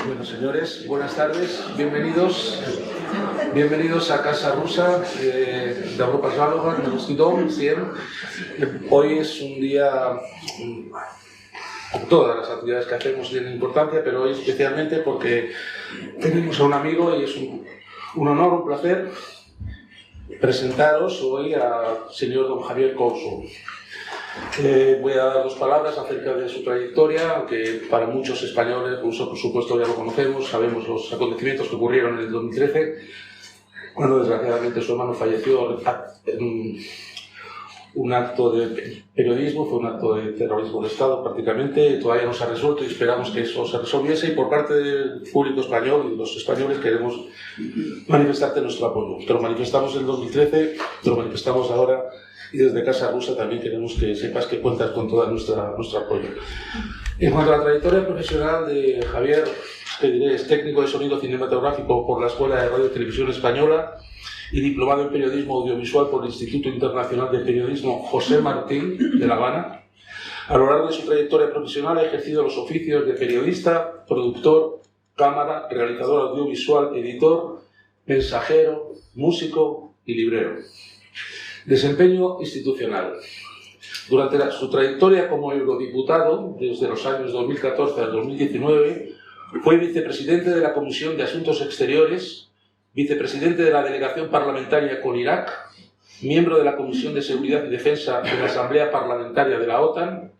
Bueno, señores, buenas tardes, bienvenidos a Casa Rusa de Europa Diáloga, en el Dom 100. Hoy es un día, todas las actividades que hacemos tienen importancia, pero hoy especialmente porque tenemos a un amigo y es un honor, un placer presentaros hoy al señor don Javier Couso. Voy a dar dos palabras acerca de su trayectoria, aunque para muchos españoles, por supuesto ya lo conocemos, sabemos los acontecimientos que ocurrieron en el 2013, cuando desgraciadamente su hermano falleció en un acto de periodismo, fue un acto de terrorismo de Estado prácticamente, todavía no se ha resuelto y esperamos que eso se resolviese, y por parte del público español y los españoles queremos manifestarte nuestro apoyo. Te lo manifestamos en el 2013, te lo manifestamos ahora, y desde Casa Rusa también queremos que sepas que cuentas con todo nuestro apoyo. En cuanto a la trayectoria profesional de Javier, que diré, es técnico de sonido cinematográfico por la Escuela de Radio y Televisión Española y diplomado en periodismo audiovisual por el Instituto Internacional de Periodismo José Martín de La Habana. A lo largo de su trayectoria profesional ha ejercido los oficios de periodista, productor, cámara, realizador audiovisual, editor, mensajero, músico y librero. Desempeño institucional. Durante su trayectoria como eurodiputado, desde los años 2014 al 2019, fue vicepresidente de la Comisión de Asuntos Exteriores, vicepresidente de la Delegación Parlamentaria con Irak, miembro de la Comisión de Seguridad y Defensa de la Asamblea Parlamentaria de la OTAN,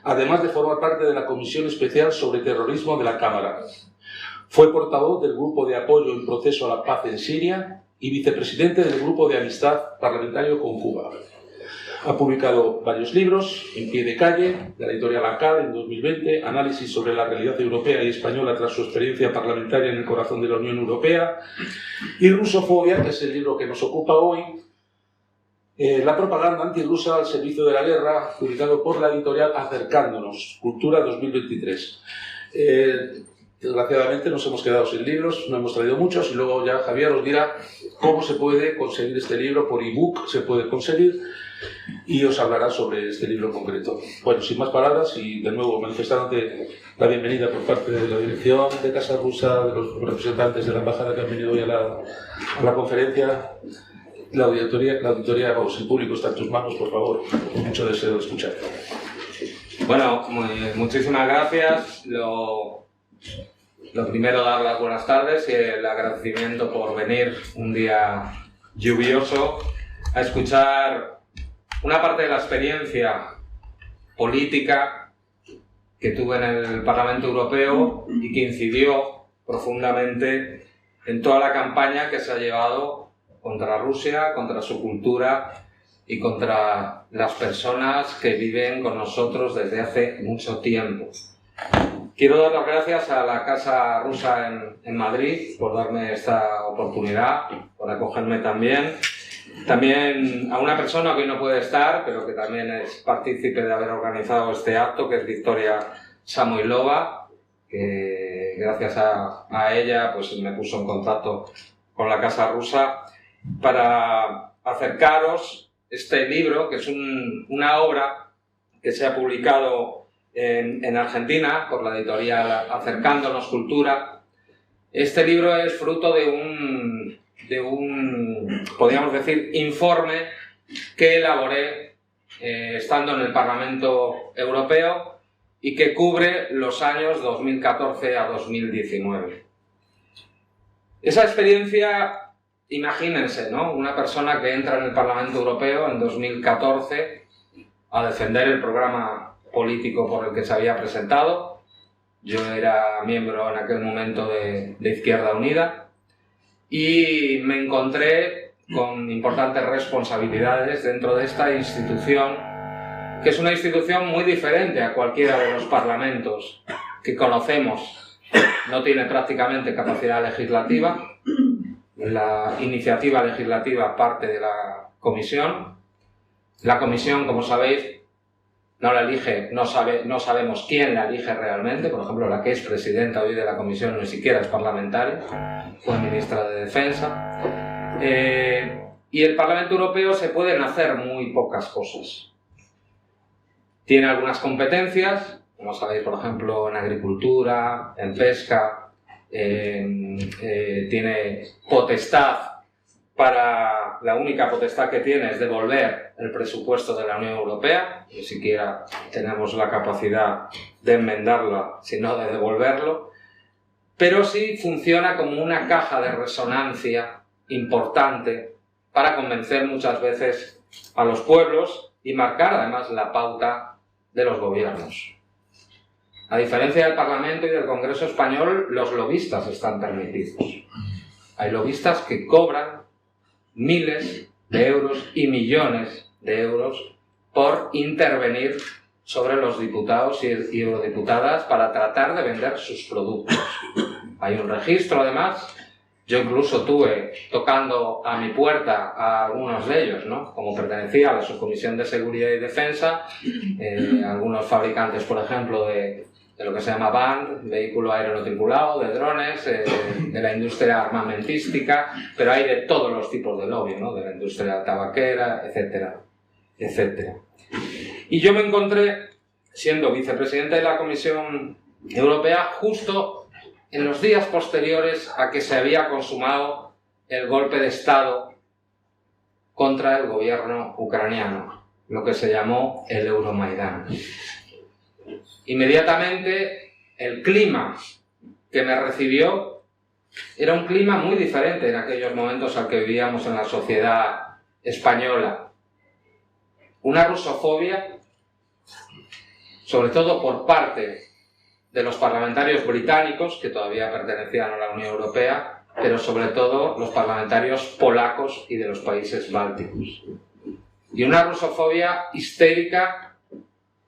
además de formar parte de la Comisión Especial sobre Terrorismo de la Cámara. Fue portavoz del Grupo de Apoyo en Proceso a la Paz en Siria y vicepresidente del Grupo de Amistad Parlamentario con Cuba. Ha publicado varios libros: En pie de calle, de la editorial ACAD en 2020, Análisis sobre la realidad europea y española tras su experiencia parlamentaria en el corazón de la Unión Europea, y Rusofobia, que es el libro que nos ocupa hoy, La propaganda antirrusa al servicio de la guerra, publicado por la editorial Acercándonos, Cultura 2023. Desgraciadamente nos hemos quedado sin libros, no hemos traído muchos, y luego ya Javier os dirá cómo se puede conseguir este libro. Por ebook se puede conseguir, y os hablará sobre este libro en concreto. Bueno, sin más palabras, y de nuevo manifestándote la bienvenida por parte de la dirección de Casa Rusa, de los representantes de la embajada que han venido hoy a la conferencia, la auditoría, el público está en tus manos, por favor, con mucho deseo de escucharte. Bueno, muchísimas gracias. Lo primero, dar las buenas tardes y el agradecimiento por venir un día lluvioso a escuchar una parte de la experiencia política que tuve en el Parlamento Europeo y que incidió profundamente en toda la campaña que se ha llevado contra Rusia, contra su cultura y contra las personas que viven con nosotros desde hace mucho tiempo. Quiero dar las gracias a la Casa Rusa en Madrid por darme esta oportunidad, por acogerme también. También a una persona que hoy no puede estar, pero que también es partícipe de haber organizado este acto, que es Victoria Samoilova, que gracias a ella pues me puso en contacto con la Casa Rusa para acercaros este libro, que es una obra que se ha publicado en Argentina por la editorial Acercándonos Cultura. Este libro es fruto de un, podríamos decir, informe que elaboré estando en el Parlamento Europeo y que cubre los años 2014 a 2019. Esa experiencia, imagínense, ¿no? Una persona que entra en el Parlamento Europeo en 2014 a defender el programa político por el que se había presentado. Yo era miembro en aquel momento de Izquierda Unida y me encontré con importantes responsabilidades dentro de esta institución, que es una institución muy diferente a cualquiera de los parlamentos que conocemos. No tiene prácticamente capacidad legislativa. La iniciativa legislativa parte de la Comisión. La Comisión, como sabéis, no la elige, no sabemos quién la elige realmente. Por ejemplo, la que es presidenta hoy de la Comisión ni siquiera es parlamentaria, fue ministra de Defensa. Y el Parlamento Europeo se pueden hacer muy pocas cosas. Tiene algunas competencias, como sabéis, por ejemplo, en agricultura, en pesca, tiene potestad la única potestad que tiene es devolver el presupuesto de la Unión Europea, ni siquiera tenemos la capacidad de enmendarlo, sino de devolverlo, pero sí funciona como una caja de resonancia importante para convencer muchas veces a los pueblos y marcar además la pauta de los gobiernos. A diferencia del Parlamento y del Congreso Español, los lobistas están permitidos. Hay lobistas que cobran miles de euros y millones de euros por intervenir sobre los diputados y eurodiputadas para tratar de vender sus productos. Hay un registro, además. Yo incluso tuve tocando a mi puerta a algunos de ellos, ¿no? Como pertenecía a la Subcomisión de Seguridad y Defensa, algunos fabricantes, por ejemplo, de lo que se llama BAND, vehículo aéreo no tripulado, de drones, de la industria armamentística, pero hay de todos los tipos de lobby, ¿no? De la industria tabaquera, etcétera, etcétera. Y yo me encontré, siendo vicepresidente de la Comisión Europea, justo en los días posteriores a que se había consumado el golpe de Estado contra el gobierno ucraniano, lo que se llamó el Euromaidán. Inmediatamente el clima que me recibió era un clima muy diferente en aquellos momentos al que vivíamos en la sociedad española. Una rusofobia, sobre todo por parte de los parlamentarios británicos, que todavía pertenecían a la Unión Europea, pero sobre todo los parlamentarios polacos y de los países bálticos. Y una rusofobia histérica,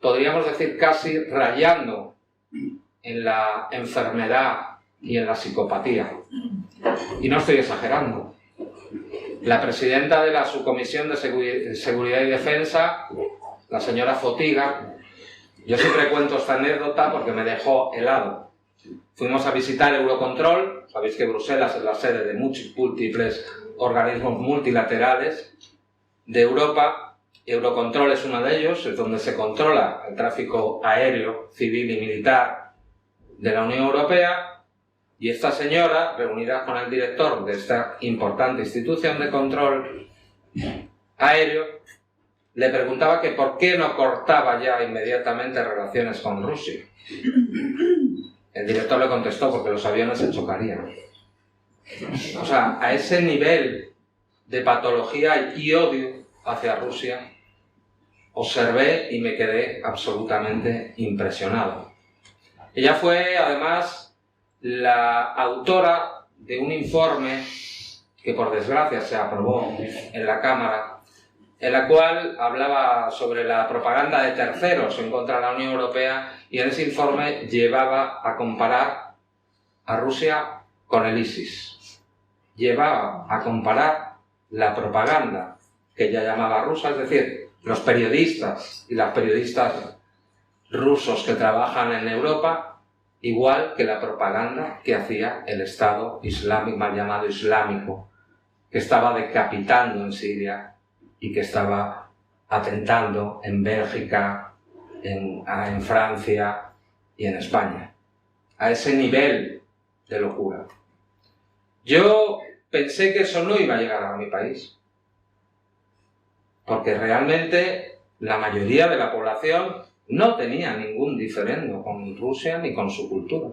podríamos decir casi rayando en la enfermedad y en la psicopatía. Y no estoy exagerando. La presidenta de la Subcomisión de Seguridad y Defensa, la señora Fotiga, yo siempre cuento esta anécdota porque me dejó helado. Fuimos a visitar Eurocontrol, sabéis que Bruselas es la sede de múltiples organismos multilaterales de Europa. Eurocontrol es uno de ellos, es donde se controla el tráfico aéreo, civil y militar de la Unión Europea, y esta señora, reunida con el director de esta importante institución de control aéreo, le preguntaba que por qué no cortaba ya inmediatamente relaciones con Rusia. El director le contestó porque los aviones se chocarían. O sea, a ese nivel de patología y odio hacia Rusia observé y me quedé absolutamente impresionado. Ella fue, además, la autora de un informe que, por desgracia, se aprobó en la Cámara, en la cual hablaba sobre la propaganda de terceros en contra de la Unión Europea, y en ese informe llevaba a comparar a Rusia con el ISIS. Llevaba a comparar la propaganda que ella llamaba rusa, es decir, los periodistas y las periodistas rusos que trabajan en Europa, igual que la propaganda que hacía el Estado Islámico, mal llamado islámico, que estaba decapitando en Siria y que estaba atentando en Bélgica, en Francia y en España. A ese nivel de locura. Yo pensé que eso no iba a llegar a mi país, porque realmente la mayoría de la población no tenía ningún diferendo con Rusia ni con su cultura.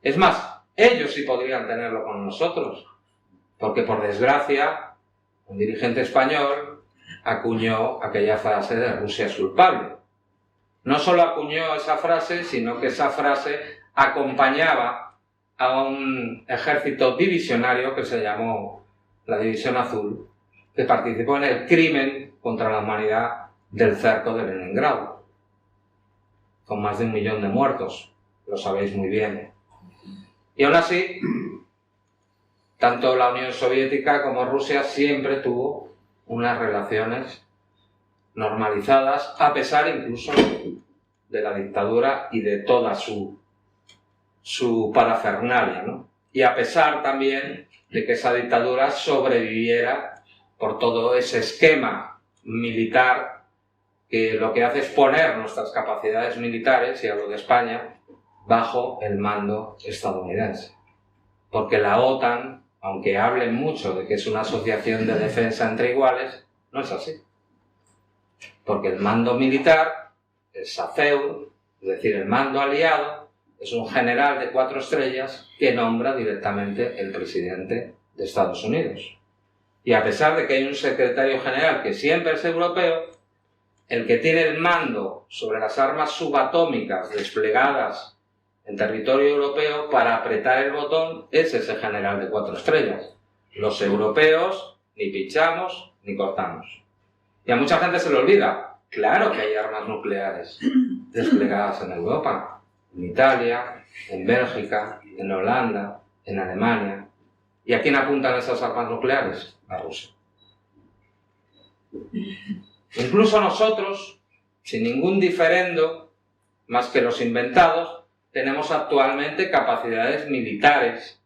Es más, ellos sí podrían tenerlo con nosotros, porque por desgracia un dirigente español acuñó aquella frase de Rusia es culpable. No solo acuñó esa frase, sino que esa frase acompañaba a un ejército divisionario que se llamó la División Azul, que participó en el crimen contra la humanidad del cerco de Leningrado, con más de 1 millón de muertos, lo sabéis muy bien. Y aún así, tanto la Unión Soviética como Rusia siempre tuvo unas relaciones normalizadas, a pesar incluso de la dictadura y de toda su parafernalia, ¿no? Y a pesar también de que esa dictadura sobreviviera por todo ese esquema militar que lo que hace es poner nuestras capacidades militares, y hablo de España, bajo el mando estadounidense. porque la OTAN, aunque hable mucho de que es una asociación de defensa entre iguales, no es así. Porque el mando militar, el SACEUR, es decir, el mando aliado, es un general de 4 estrellas que nombra directamente el presidente de Estados Unidos. Y a pesar de que hay un secretario general que siempre es europeo, el que tiene el mando sobre las armas subatómicas desplegadas en territorio europeo para apretar el botón es ese general de 4 estrellas. Los europeos ni pinchamos ni cortamos. Y a mucha gente se le olvida, claro que hay armas nucleares desplegadas en Europa. En Italia, en Bélgica, en Holanda, en Alemania. ¿Y a quién apuntan esas armas nucleares? A Rusia. Incluso nosotros, sin ningún diferendo, más que los inventados, tenemos actualmente capacidades militares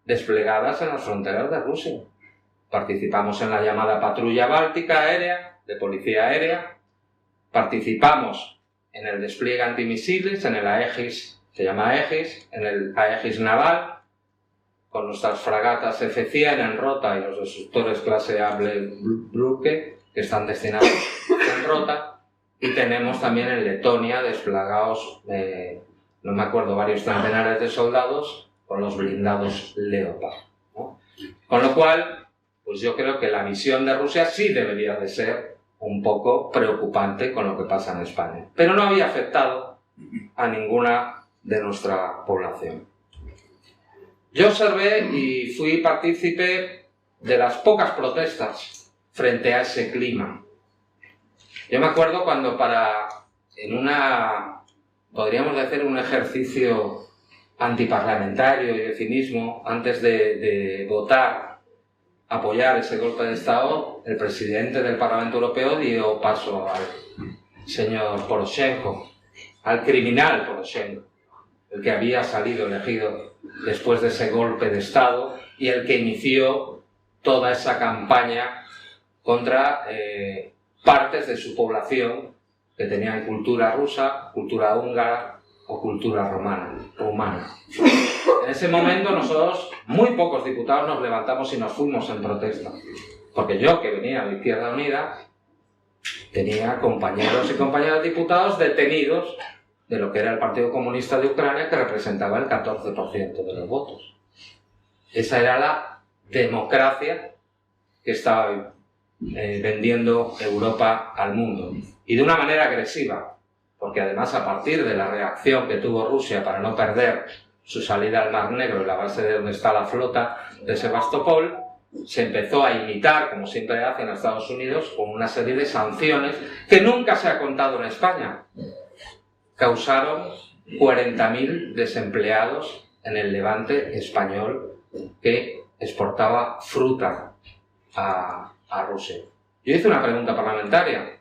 desplegadas en las fronteras de Rusia. Participamos en la llamada patrulla báltica aérea, de policía aérea, participamos en el despliegue antimisiles, en el Aegis, se llama Aegis, en el Aegis naval, con nuestras fragatas F-100 en Rota y los destructores clase Brücke, que están destinados en Rota, y tenemos también en Letonia desplegados, no me acuerdo, varios centenares de soldados con los blindados Leopard, ¿no? Con lo cual, pues yo creo que la misión de Rusia sí debería de ser un poco preocupante con lo que pasa en España. Pero no había afectado a ninguna de nuestra población. Yo observé y fui partícipe de las pocas protestas frente a ese clima. Yo me acuerdo cuando podríamos decir, un ejercicio antiparlamentario y de cinismo, antes de votar, apoyar ese golpe de Estado, el presidente del Parlamento Europeo dio paso al señor Poroshenko, al criminal Poroshenko, el que había salido elegido después de ese golpe de Estado y el que inició toda esa campaña contra partes de su población que tenían cultura rusa, cultura húngara o cultura rumana. En ese momento nosotros, muy pocos diputados, nos levantamos y nos fuimos en protesta. Porque yo, que venía de Izquierda Unida, tenía compañeros y compañeras diputados detenidos de lo que era el Partido Comunista de Ucrania, que representaba el 14% de los votos. Esa era la democracia que estaba vendiendo Europa al mundo. Y de una manera agresiva, porque además a partir de la reacción que tuvo Rusia para no perder su salida al Mar Negro y la base de donde está la flota de Sebastopol, se empezó a imitar, como siempre hacen en Estados Unidos, con una serie de sanciones que nunca se ha contado en España. Causaron 40.000 desempleados en el levante español que exportaba fruta a Rusia. Yo hice una pregunta parlamentaria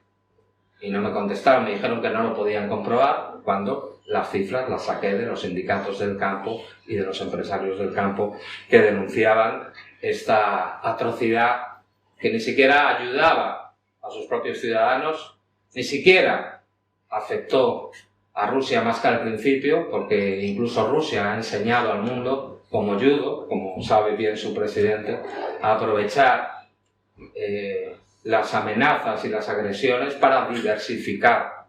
y no me contestaron, me dijeron que no lo podían comprobar, cuando las cifras las saqué de los sindicatos del campo y de los empresarios del campo que denunciaban esta atrocidad que ni siquiera ayudaba a sus propios ciudadanos, ni siquiera afectó a Rusia más que al principio, porque incluso Rusia ha enseñado al mundo, como judo, como sabe bien su presidente, a aprovechar las amenazas y las agresiones para diversificar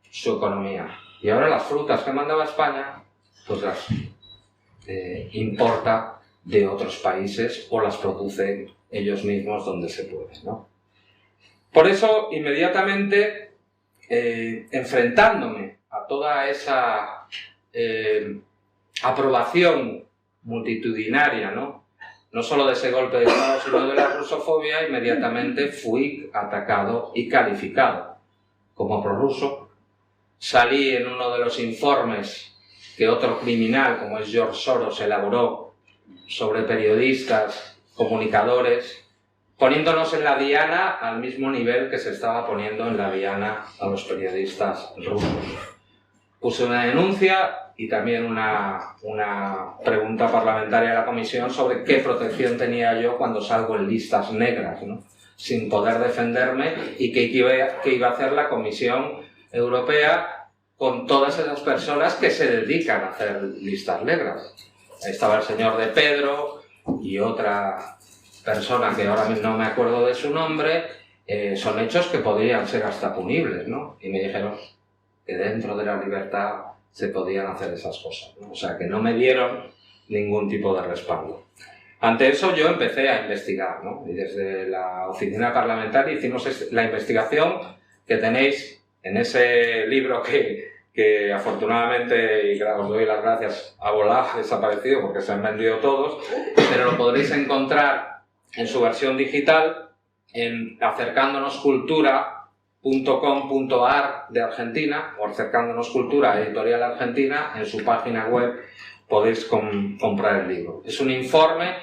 su economía. Y ahora las frutas que mandaba España, pues las importa de otros países o las producen ellos mismos donde se puede, ¿no? Por eso, inmediatamente, enfrentándome a toda esa aprobación multitudinaria, no solo de ese golpe de Estado, sino de la rusofobia, inmediatamente fui atacado y calificado como prorruso. Salí en uno de los informes que otro criminal, como es George Soros, elaboró sobre periodistas, comunicadores, poniéndonos en la diana al mismo nivel que se estaba poniendo en la diana a los periodistas rusos. Puse una denuncia y también una pregunta parlamentaria a la comisión sobre qué protección tenía yo cuando salgo en listas negras, sin poder defenderme, y qué iba a hacer la Comisión Europea con todas esas personas que se dedican a hacer listas negras. estaba el señor de Pedro y otra persona que ahora mismo no me acuerdo de su nombre, son hechos que podrían ser hasta punibles, ¿no? Y me dijeron que dentro de la libertad se podían hacer esas cosas, ¿no? O sea, que no me dieron ningún tipo de respaldo. Ante eso yo empecé a investigar, ¿no? Y desde la oficina parlamentaria hicimos la investigación que tenéis en ese libro que afortunadamente, y os doy las gracias, ha volado, ha desaparecido porque se han vendido todos, pero lo podréis encontrar en su versión digital en acercándonoscultura.com.ar de Argentina, o Acercándonos Cultura Editorial Argentina, en su página web podéis comprar el libro. Es un informe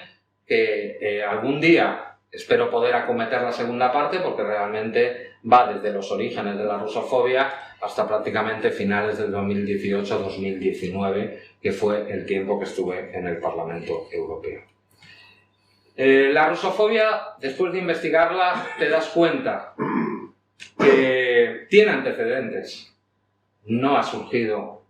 que algún día espero poder acometer la segunda parte, porque realmente va desde los orígenes de la rusofobia hasta prácticamente finales del 2018-2019, que fue el tiempo que estuve en el Parlamento Europeo. La rusofobia, después de investigarla, te das cuenta que tiene antecedentes, no ha surgido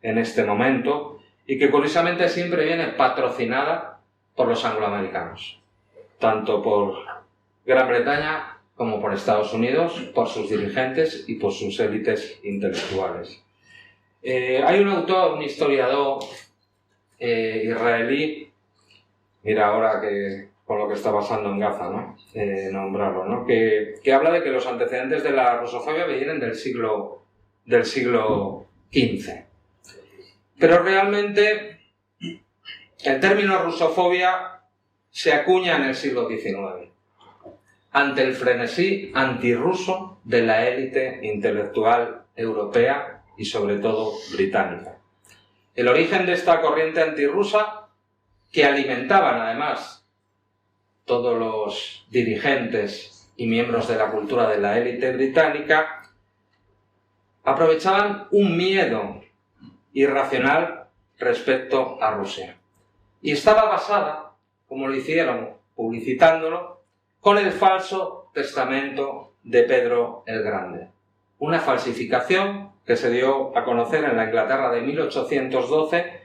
en este momento, y que curiosamente siempre viene patrocinada por los angloamericanos, tanto por Gran Bretaña como por Estados Unidos, por sus dirigentes y por sus élites intelectuales. Hay un autor, un historiador israelí, mira ahora que con lo que está pasando en Gaza, ¿no? Nombrarlo, ¿no? Que habla de que los antecedentes de la rusofobia vienen del siglo XV. Pero realmente el término rusofobia se acuña en el siglo XIX, ante el frenesí antirruso de la élite intelectual europea y sobre todo británica. El origen de esta corriente antirrusa, que alimentaban además todos los dirigentes y miembros de la cultura de la élite británica, aprovechaban un miedo irracional respecto a Rusia. Y estaba basada, como lo hicieron publicitándolo, con el falso testamento de Pedro el Grande. Una falsificación que se dio a conocer en la Inglaterra de 1812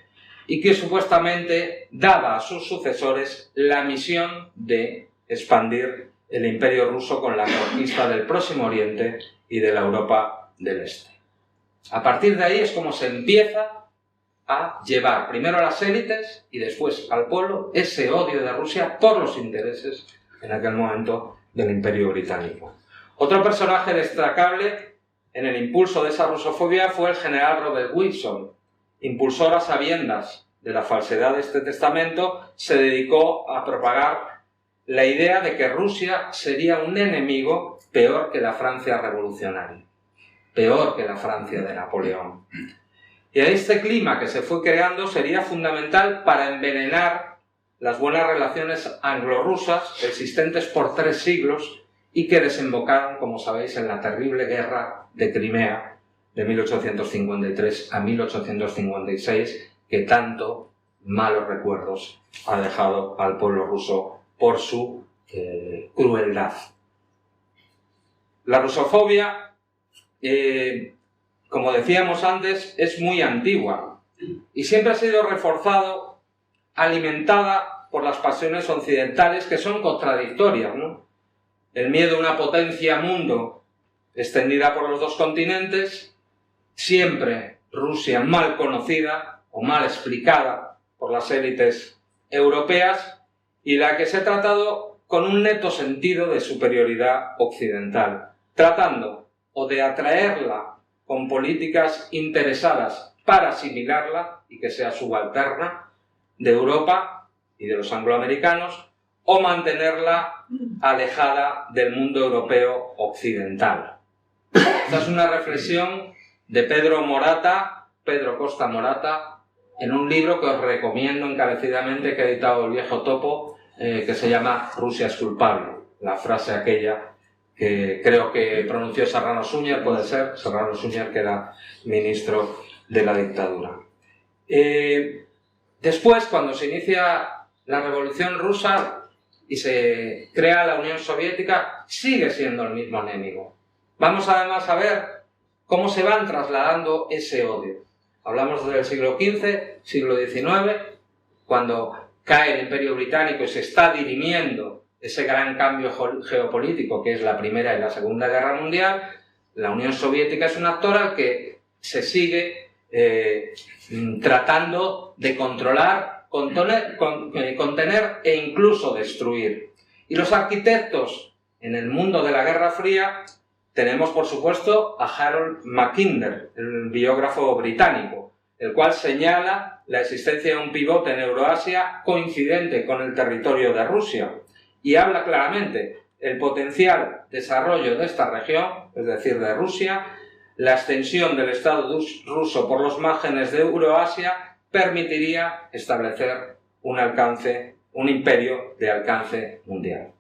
y que supuestamente daba a sus sucesores la misión de expandir el Imperio ruso con la conquista del Próximo Oriente y de la Europa del Este. A partir de ahí es como se empieza a llevar primero a las élites y después al pueblo ese odio de Rusia por los intereses en aquel momento del Imperio Británico. Otro personaje destacable en el impulso de esa rusofobia fue el general Robert Wilson. Impulsor a sabiendas de la falsedad de este testamento, se dedicó a propagar la idea de que Rusia sería un enemigo peor que la Francia revolucionaria, peor que la Francia de Napoleón. Y este clima que se fue creando sería fundamental para envenenar las buenas relaciones anglo-rusas existentes por 3 siglos y que desembocaron, como sabéis, en la terrible guerra de Crimea de 1853 a 1856, que tanto malos recuerdos ha dejado al pueblo ruso por su crueldad. La rusofobia, como decíamos antes, es muy antigua y siempre ha sido alimentada por las pasiones occidentales, que son contradictorias, ¿no? El miedo a una potencia mundo extendida por los 2 continentes, siempre Rusia mal conocida o mal explicada por las élites europeas, y la que se ha tratado con un neto sentido de superioridad occidental, tratando o de atraerla con políticas interesadas para asimilarla y que sea subalterna de Europa y de los angloamericanos, o mantenerla alejada del mundo europeo occidental. Esta es una reflexión de Pedro Costa Morata, en un libro que os recomiendo encarecidamente, que ha editado El Viejo Topo, que se llama Rusia es culpable. La frase aquella que creo que pronunció Serrano Suñer, puede ser, Serrano Suñer, que era ministro de la dictadura. Después, cuando se inicia la Revolución Rusa y se crea la Unión Soviética, sigue siendo el mismo enemigo. Vamos además a ver cómo se van trasladando ese odio. Hablamos del siglo XV, siglo XIX, cuando cae el Imperio Británico y se está dirimiendo ese gran cambio geopolítico que es la Primera y la Segunda Guerra Mundial, la Unión Soviética es un actor al que se sigue tratando de controlar, contener e incluso destruir. Y los arquitectos en el mundo de la Guerra Fría tenemos, por supuesto, a Harold Mackinder, el biógrafo británico, el cual señala la existencia de un pivote en Euroasia coincidente con el territorio de Rusia y habla claramente el potencial desarrollo de esta región, es decir, de Rusia, la extensión del Estado ruso por los márgenes de Euroasia permitiría establecer un imperio de alcance mundial.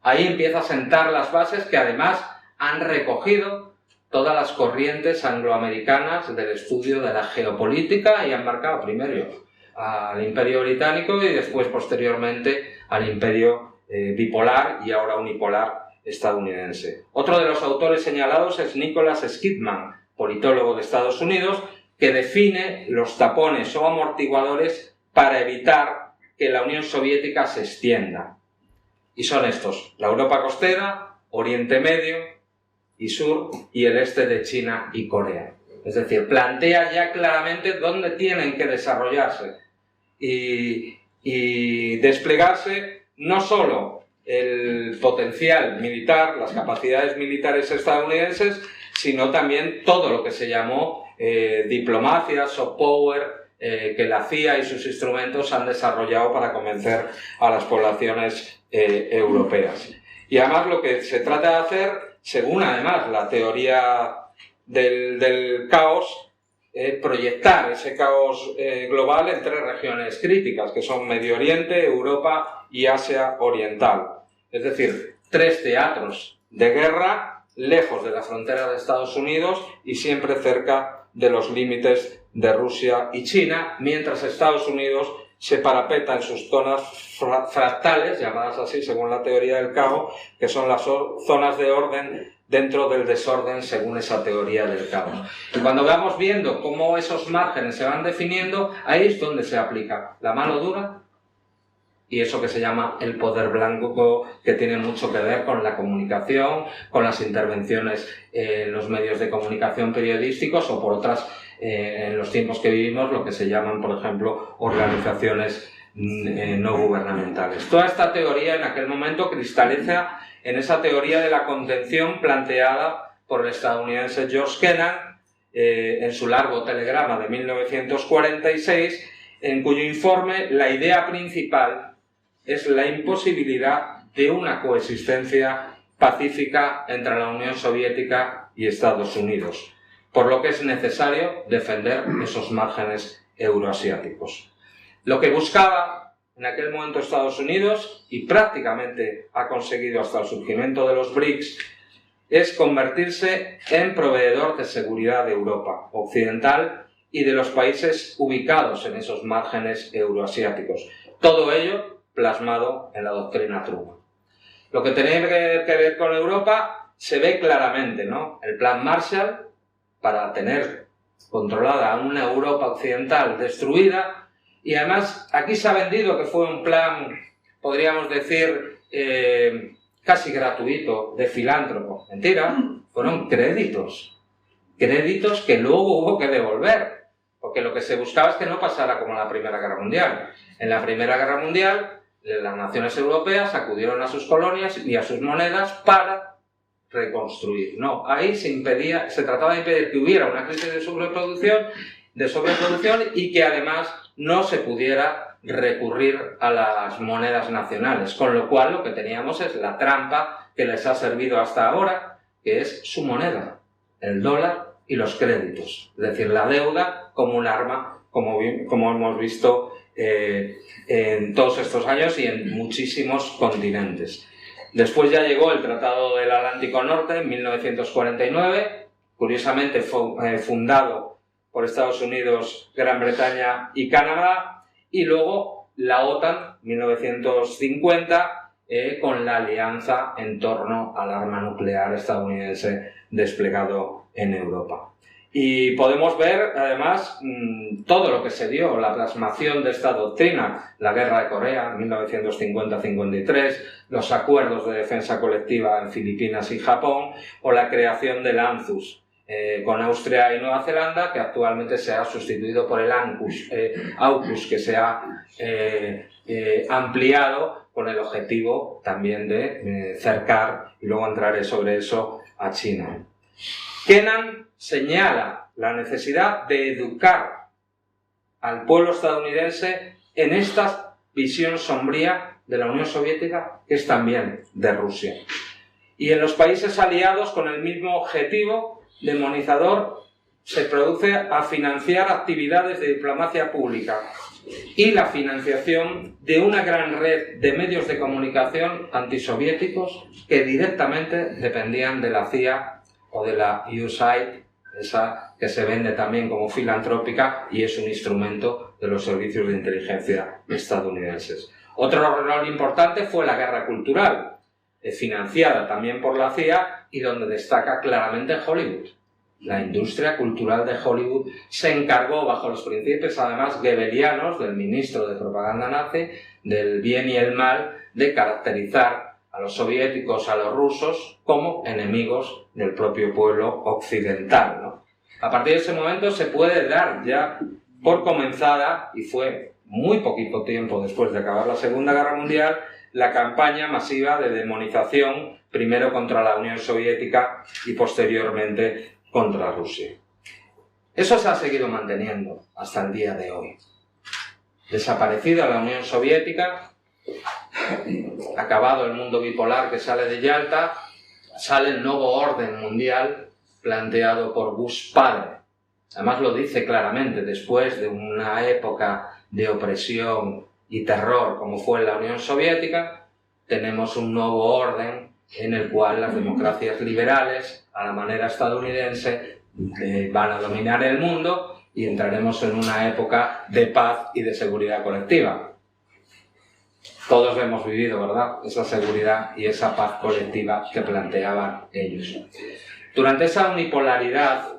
Ahí empieza a sentar las bases que además han recogido todas las corrientes angloamericanas del estudio de la geopolítica y han marcado primero al Imperio Británico y después, posteriormente, al Imperio bipolar y ahora unipolar estadounidense. Otro de los autores señalados es Nicholas Skidman, politólogo de Estados Unidos, que define los tapones o amortiguadores para evitar que la Unión Soviética se extienda. Y son estos: la Europa costera, Oriente Medio y Sur y el este de China y Corea. Es decir, plantea ya claramente dónde tienen que desarrollarse y desplegarse no solo el potencial militar, las capacidades militares estadounidenses, sino también todo lo que se llamó diplomacia, soft power, que la CIA y sus instrumentos han desarrollado para convencer a las poblaciones europeas. Y además lo que se trata de hacer, según además la teoría del caos, proyectar ese caos global en tres regiones críticas, que son Medio Oriente, Europa y Asia Oriental. Es decir, tres teatros de guerra lejos de la frontera de Estados Unidos y siempre cerca de los límites de Rusia y China, mientras Estados Unidos se parapeta en sus zonas fractales, llamadas así según la teoría del caos, que son las zonas de orden dentro del desorden según esa teoría del caos. Y cuando vamos viendo cómo esos márgenes se van definiendo, ahí es donde se aplica la mano dura y eso que se llama el poder blanco, que tiene mucho que ver con la comunicación, con las intervenciones en los medios de comunicación periodísticos o por otras, en los tiempos que vivimos, lo que se llaman, por ejemplo, organizaciones no gubernamentales. Toda esta teoría en aquel momento cristaliza en esa teoría de la contención planteada por el estadounidense George Kennan en su largo telegrama de 1946, en cuyo informe la idea principal es la imposibilidad de una coexistencia pacífica entre la Unión Soviética y Estados Unidos, por lo que es necesario defender esos márgenes euroasiáticos. Lo que buscaba en aquel momento Estados Unidos, y prácticamente ha conseguido hasta el surgimiento de los BRICS, es convertirse en proveedor de seguridad de Europa Occidental y de los países ubicados en esos márgenes euroasiáticos. Todo ello plasmado en la doctrina Truman. Lo que tiene que ver con Europa se ve claramente, ¿no? El plan Marshall, para tener controlada una Europa occidental destruida, y además aquí se ha vendido que fue un plan, podríamos decir, casi gratuito, de filántropo. Mentira, fueron créditos que luego hubo que devolver, porque lo que se buscaba es que no pasara como en la Primera Guerra Mundial. En la Primera Guerra Mundial, las naciones europeas acudieron a sus colonias y a sus monedas para reconstruir. No, ahí se trataba de impedir que hubiera una crisis de sobreproducción y que además no se pudiera recurrir a las monedas nacionales, con lo cual lo que teníamos es la trampa que les ha servido hasta ahora, que es su moneda, el dólar y los créditos, es decir, la deuda como un arma, como hemos visto en todos estos años y en muchísimos continentes. Después ya llegó el Tratado del Atlántico Norte en 1949, curiosamente fundado por Estados Unidos, Gran Bretaña y Canadá, y luego la OTAN, 1950, con la alianza en torno al arma nuclear estadounidense desplegado en Europa. Y podemos ver, además, todo lo que se dio, la plasmación de esta doctrina, la Guerra de Corea, 1950-53, los acuerdos de defensa colectiva en Filipinas y Japón, o la creación del ANZUS con Austria y Nueva Zelanda, que actualmente se ha sustituido por el AUKUS, que se ha ampliado con el objetivo también de cercar, y luego entraré sobre eso, a China. Kennan señala la necesidad de educar al pueblo estadounidense en esta visión sombría de la Unión Soviética, que es también de Rusia. Y en los países aliados, con el mismo objetivo demonizador, se produce a financiar actividades de diplomacia pública y la financiación de una gran red de medios de comunicación antisoviéticos que directamente dependían de la CIA o de la USAID, esa que se vende también como filantrópica y es un instrumento de los servicios de inteligencia estadounidenses. Otro rol importante fue la guerra cultural, financiada también por la CIA y donde destaca claramente Hollywood. La industria cultural de Hollywood se encargó, bajo los principios además goebbelianos del ministro de propaganda nazi, del bien y el mal, de caracterizar a los soviéticos, a los rusos, como enemigos del propio pueblo occidental, ¿no? A partir de ese momento se puede dar ya por comenzada, y fue muy poquito tiempo después de acabar la Segunda Guerra Mundial, la campaña masiva de demonización, primero contra la Unión Soviética y posteriormente contra Rusia. Eso se ha seguido manteniendo hasta el día de hoy. Desaparecida la Unión Soviética, acabado el mundo bipolar que sale de Yalta, sale el nuevo orden mundial planteado por Bush padre. Además lo dice claramente, después de una época de opresión y terror como fue la Unión Soviética, tenemos un nuevo orden en el cual las democracias liberales, a la manera estadounidense, van a dominar el mundo y entraremos en una época de paz y de seguridad colectiva. Todos lo hemos vivido, ¿verdad? Esa seguridad y esa paz colectiva que planteaban ellos. Durante esa unipolaridad,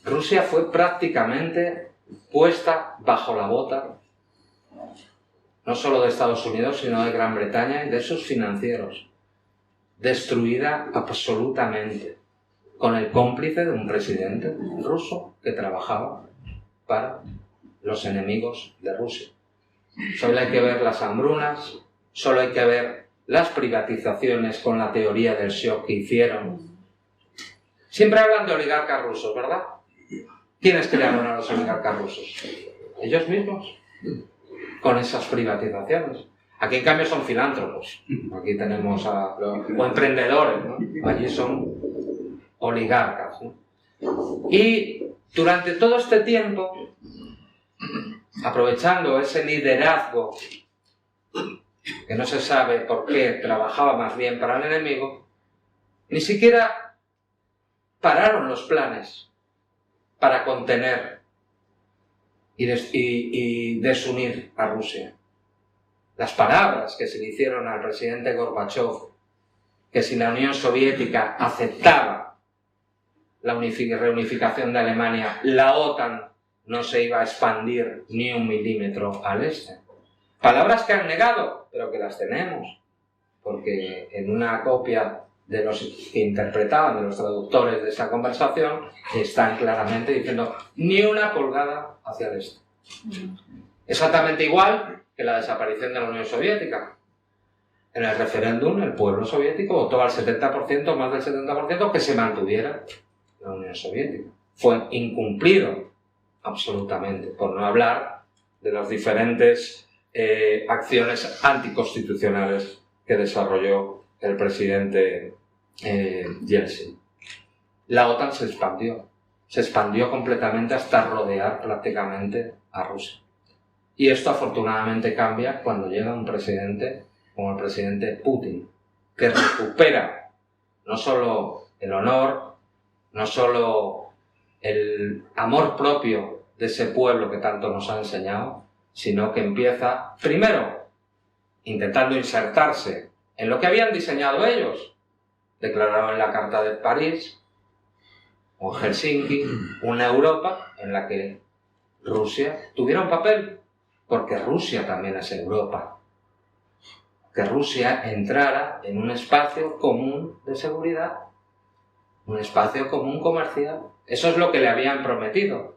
Rusia fue prácticamente puesta bajo la bota, no solo de Estados Unidos, sino de Gran Bretaña y de sus financieros. Destruida absolutamente, con el cómplice de un presidente ruso que trabajaba para los enemigos de Rusia. Solo hay que ver las hambrunas, solo hay que ver las privatizaciones con la teoría del shock que hicieron. Siempre hablan de oligarcas rusos, ¿verdad? ¿Quiénes crearon a los oligarcas rusos? Ellos mismos, con esas privatizaciones. Aquí, en cambio, son filántropos. Aquí tenemos o emprendedores, ¿no? Allí son oligarcas, ¿no? Y durante todo este tiempo, aprovechando ese liderazgo que no se sabe por qué trabajaba más bien para el enemigo, ni siquiera pararon los planes para contener y desunir a Rusia. Las palabras que se le hicieron al presidente Gorbachev, que si la Unión Soviética aceptaba la reunificación de Alemania, la OTAN no se iba a expandir ni un milímetro al este. Palabras que han negado, pero que las tenemos, porque en una copia de los que interpretaban, de los traductores de esa conversación, están claramente diciendo ni una pulgada hacia el este. Exactamente igual que la desaparición de la Unión Soviética. En el referéndum, el pueblo soviético votó al 70%, más del 70%, que se mantuviera la Unión Soviética. Fue incumplido absolutamente, por no hablar de las diferentes acciones anticonstitucionales que desarrolló el presidente Yeltsin. La OTAN se expandió completamente hasta rodear prácticamente a Rusia. Y esto afortunadamente cambia cuando llega un presidente como el presidente Putin, que recupera no solo el honor, no solo el amor propio de ese pueblo que tanto nos ha enseñado, sino que empieza, primero, intentando insertarse en lo que habían diseñado ellos, declarado en la Carta de París, o Helsinki, una Europa en la que Rusia tuviera un papel, porque Rusia también es Europa. Que Rusia entrara en un espacio común de seguridad, un espacio común comercial. Eso es lo que le habían prometido.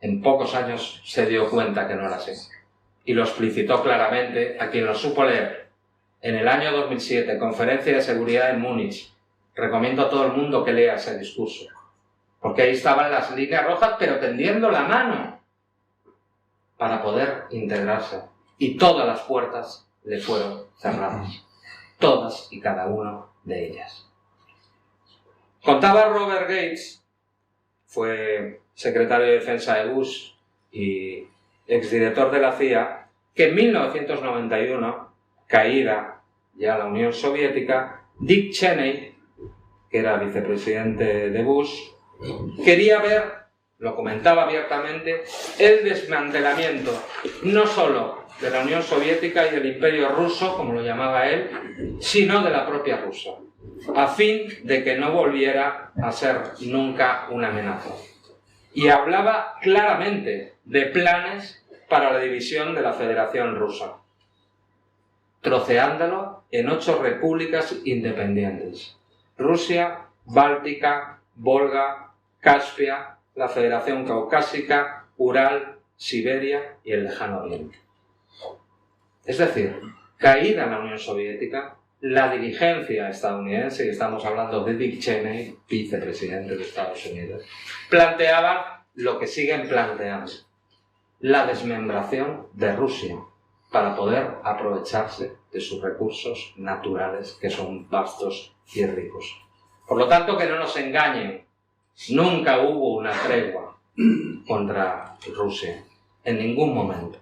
En pocos años se dio cuenta que no era así. Y lo explicitó claramente a quien lo supo leer. En el año 2007, Conferencia de Seguridad en Múnich. Recomiendo a todo el mundo que lea ese discurso. Porque ahí estaban las líneas rojas, pero tendiendo la mano para poder integrarse. Y todas las puertas le fueron cerradas. Todas y cada una de ellas. Contaba Robert Gates, fue secretario de Defensa de Bush y exdirector de la CIA, que en 1991, caída ya la Unión Soviética, Dick Cheney, que era vicepresidente de Bush, quería ver, lo comentaba abiertamente, el desmantelamiento no solo de la Unión Soviética y del Imperio Ruso, como lo llamaba él, sino de la propia Rusia, a fin de que no volviera a ser nunca una amenaza. Y hablaba claramente de planes para la división de la Federación Rusa, troceándolo en 8 repúblicas independientes: Rusia, Báltica, Volga, Caspia, la Federación Caucásica, Ural, Siberia y el Lejano Oriente. Es decir, caída la Unión Soviética, la dirigencia estadounidense, y estamos hablando de Dick Cheney, vicepresidente de Estados Unidos, planteaba lo que siguen planteando: la desmembración de Rusia para poder aprovecharse de sus recursos naturales, que son vastos y ricos. Por lo tanto, que no nos engañen, nunca hubo una tregua contra Rusia, en ningún momento.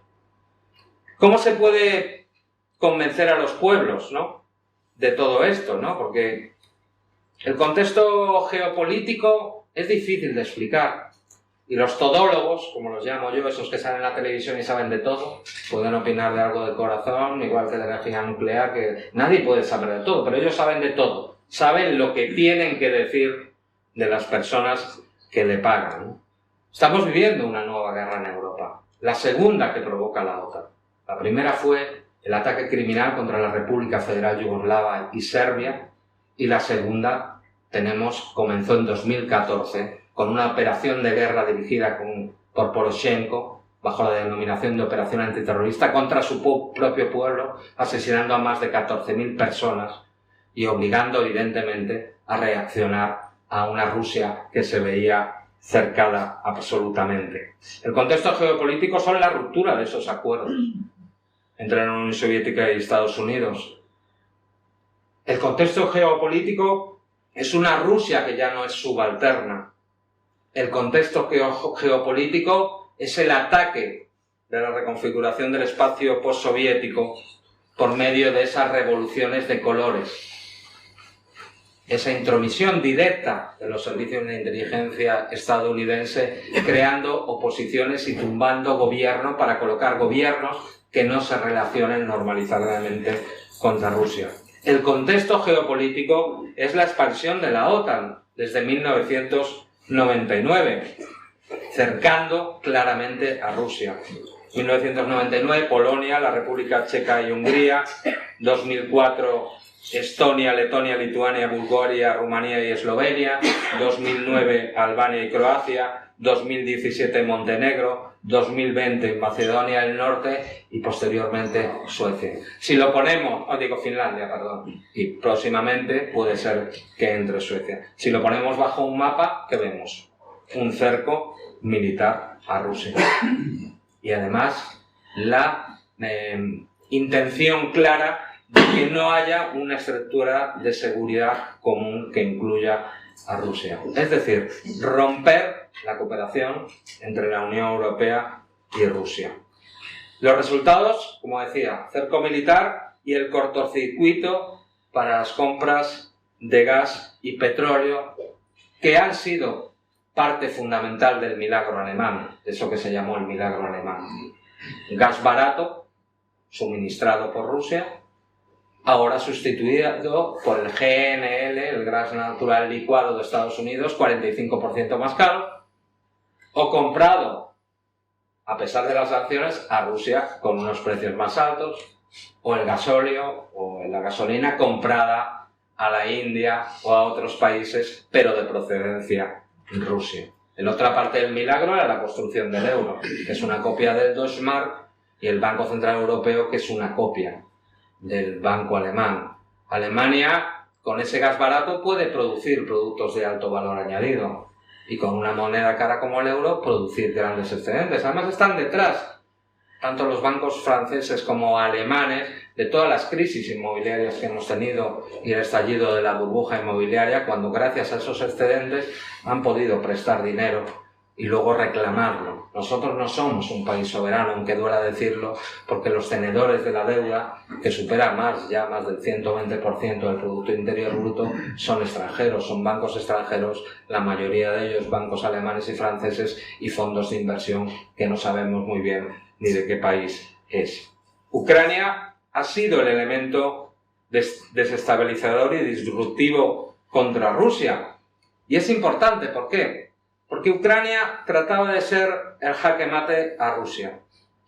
¿Cómo se puede convencer a los pueblos, ¿no?, de todo esto, ¿no? Porque el contexto geopolítico es difícil de explicar. Y los todólogos, como los llamo yo, esos que salen en la televisión y saben de todo, pueden opinar de algo de corazón, igual que de energía nuclear, que nadie puede saber de todo, pero ellos saben de todo. Saben lo que tienen que decir de las personas que le pagan, ¿no? Estamos viviendo una nueva guerra en Europa, la segunda que provoca la OTAN. La primera fue el ataque criminal contra la República Federal Yugoslava y Serbia, y la segunda comenzó en 2014 con una operación de guerra dirigida por Poroshenko, bajo la denominación de Operación Antiterrorista, contra su propio pueblo, asesinando a más de 14.000 personas y obligando evidentemente a reaccionar a una Rusia que se veía cercada absolutamente. El contexto geopolítico son la ruptura de esos acuerdos entre la Unión Soviética y Estados Unidos. El contexto geopolítico es una Rusia que ya no es subalterna. El contexto geopolítico es el ataque de la reconfiguración del espacio postsoviético por medio de esas revoluciones de colores. Esa intromisión directa de los servicios de inteligencia estadounidense, creando oposiciones y tumbando gobierno para colocar gobiernos que no se relacionen normalizadamente contra Rusia. El contexto geopolítico es la expansión de la OTAN desde 1999, cercando claramente a Rusia. 1999, Polonia, la República Checa y Hungría. 2004, Estonia, Letonia, Lituania, Bulgaria, Rumanía y Eslovenia. 2009, Albania y Croacia. 2017, Montenegro. 2020, Macedonia del Norte y posteriormente Suecia. Si lo ponemos, Finlandia, perdón, y próximamente puede ser que entre Suecia. Si lo ponemos bajo un mapa, ¿qué vemos? Un cerco militar a Rusia. Y además, la intención clara de que no haya una estructura de seguridad común que incluya a Rusia. Es decir, romper la cooperación entre la Unión Europea y Rusia. Los resultados, como decía, cerco militar y el cortocircuito para las compras de gas y petróleo, que han sido parte fundamental del milagro alemán, eso que se llamó el milagro alemán. Gas barato, suministrado por Rusia, ahora sustituido por el GNL, el gas natural licuado de Estados Unidos, 45% más caro, o comprado, a pesar de las sanciones, a Rusia con unos precios más altos, o el gasóleo o la gasolina comprada a la India o a otros países, pero de procedencia Rusia. La otra parte del milagro era la construcción del euro, que es una copia del Deutschmark, y el Banco Central Europeo, que es una copia del banco alemán. Alemania, con ese gas barato, puede producir productos de alto valor añadido y con una moneda cara como el euro producir grandes excedentes. Además están detrás, tanto los bancos franceses como alemanes, de todas las crisis inmobiliarias que hemos tenido y el estallido de la burbuja inmobiliaria, cuando gracias a esos excedentes han podido prestar dinero y luego reclamarlo. Nosotros no somos un país soberano, aunque duela decirlo, porque los tenedores de la deuda, que supera más del 120% del Producto Interior Bruto, son extranjeros, son bancos extranjeros, la mayoría de ellos bancos alemanes y franceses, y fondos de inversión que no sabemos muy bien ni de qué país es. Ucrania ha sido el elemento desestabilizador y disruptivo contra Rusia. Y es importante, ¿por qué? Porque Ucrania trataba de ser el jaque mate a Rusia,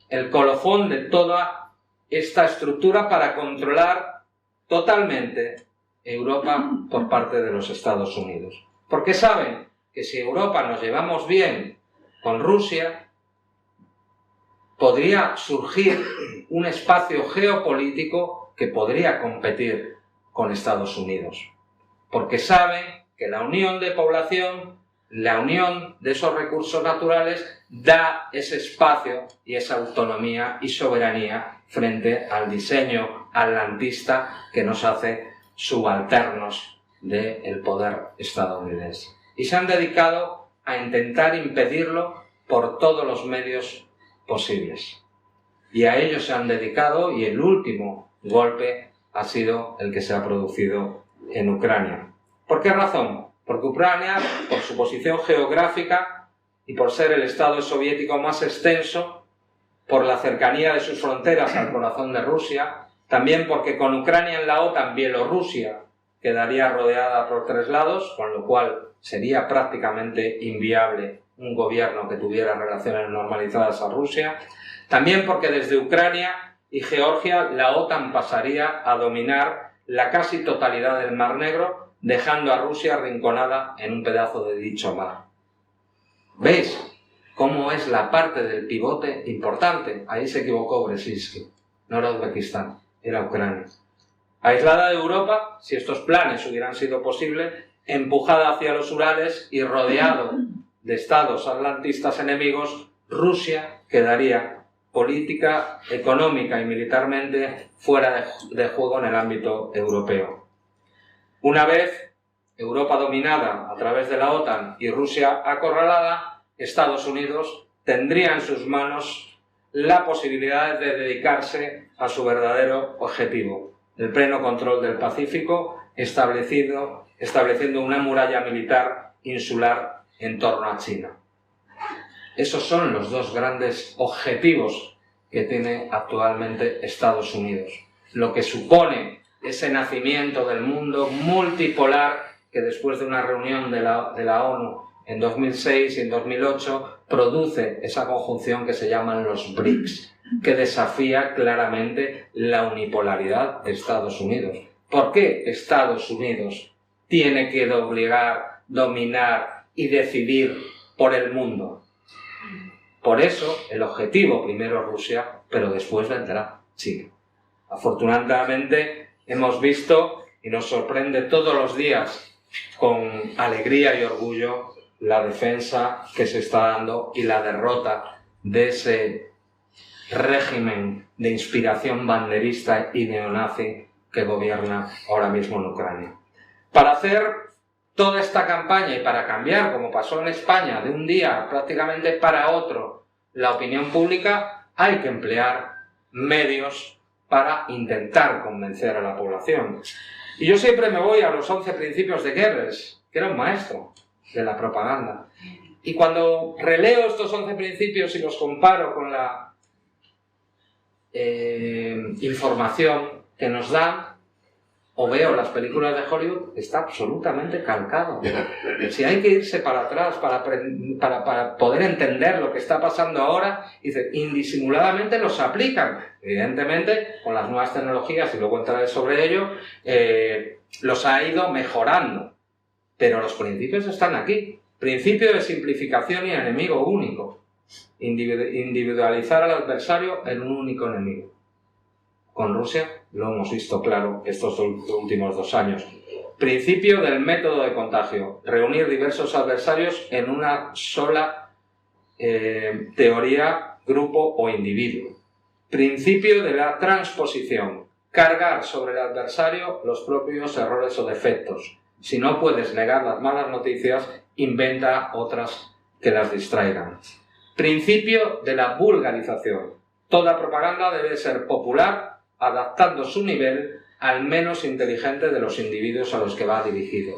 el colofón de toda esta estructura para controlar totalmente Europa por parte de los Estados Unidos. Porque saben que si Europa nos llevamos bien con Rusia, podría surgir un espacio geopolítico que podría competir con Estados Unidos. Porque saben que la unión de población, la unión de esos recursos naturales, da ese espacio y esa autonomía y soberanía frente al diseño atlantista que nos hace subalternos del poder estadounidense. Y se han dedicado a intentar impedirlo por todos los medios posibles. Y a ello se han dedicado, y el último golpe ha sido el que se ha producido en Ucrania. ¿Por qué razón? Porque Ucrania, por su posición geográfica y por ser el estado soviético más extenso, por la cercanía de sus fronteras al corazón de Rusia, también porque con Ucrania en la OTAN, Bielorrusia quedaría rodeada por 3 lados, con lo cual sería prácticamente inviable un gobierno que tuviera relaciones normalizadas a Rusia. También porque desde Ucrania y Georgia la OTAN pasaría a dominar la casi totalidad del Mar Negro, dejando a Rusia arrinconada en un pedazo de dicho mar. ¿Veis cómo es la parte del pivote importante? Ahí se equivocó Brzezinski. No era Uzbekistán, era Ucrania. Aislada de Europa, si estos planes hubieran sido posibles, empujada hacia los Urales y rodeado de estados atlantistas enemigos, Rusia quedaría política, económica y militarmente fuera de juego en el ámbito europeo. Una vez Europa dominada a través de la OTAN y Rusia acorralada, Estados Unidos tendría en sus manos la posibilidad de dedicarse a su verdadero objetivo, el pleno control del Pacífico, estableciendo una muralla militar insular en torno a China. Esos son los 2 grandes objetivos que tiene actualmente Estados Unidos, lo que supone ese nacimiento del mundo multipolar que después de una reunión de la ONU en 2006 y en 2008 produce esa conjunción que se llaman los BRICS, que desafía claramente la unipolaridad de Estados Unidos. ¿Por qué Estados Unidos tiene que obligar, dominar y decidir por el mundo? Por eso el objetivo primero Rusia, pero después vendrá China. Afortunadamente hemos visto, y nos sorprende todos los días con alegría y orgullo, la defensa que se está dando y la derrota de ese régimen de inspiración banderista y neonazi que gobierna ahora mismo en Ucrania. Para hacer toda esta campaña y para cambiar, como pasó en España, de un día prácticamente para otro, la opinión pública, hay que emplear medios para intentar convencer a la población. Y yo siempre me voy a los 11 principios de Goebbels, que era un maestro de la propaganda. Y cuando releo estos 11 principios y los comparo con la información que nos dan, o veo las películas de Hollywood, está absolutamente calcado. Si hay que irse para atrás para poder entender lo que está pasando ahora, dice, indisimuladamente los aplican. Evidentemente, con las nuevas tecnologías, y luego entraré sobre ello, los ha ido mejorando. Pero los principios están aquí. Principio de simplificación y enemigo único. Individualizar al adversario en un único enemigo. Con Rusia lo hemos visto claro estos últimos 2 años. Principio del método de contagio. Reunir diversos adversarios en una sola teoría, grupo o individuo. Principio de la transposición. Cargar sobre el adversario los propios errores o defectos. Si no puedes negar las malas noticias, inventa otras que las distraigan. Principio de la vulgarización. Toda propaganda debe ser popular, adaptando su nivel al menos inteligente de los individuos a los que va dirigido.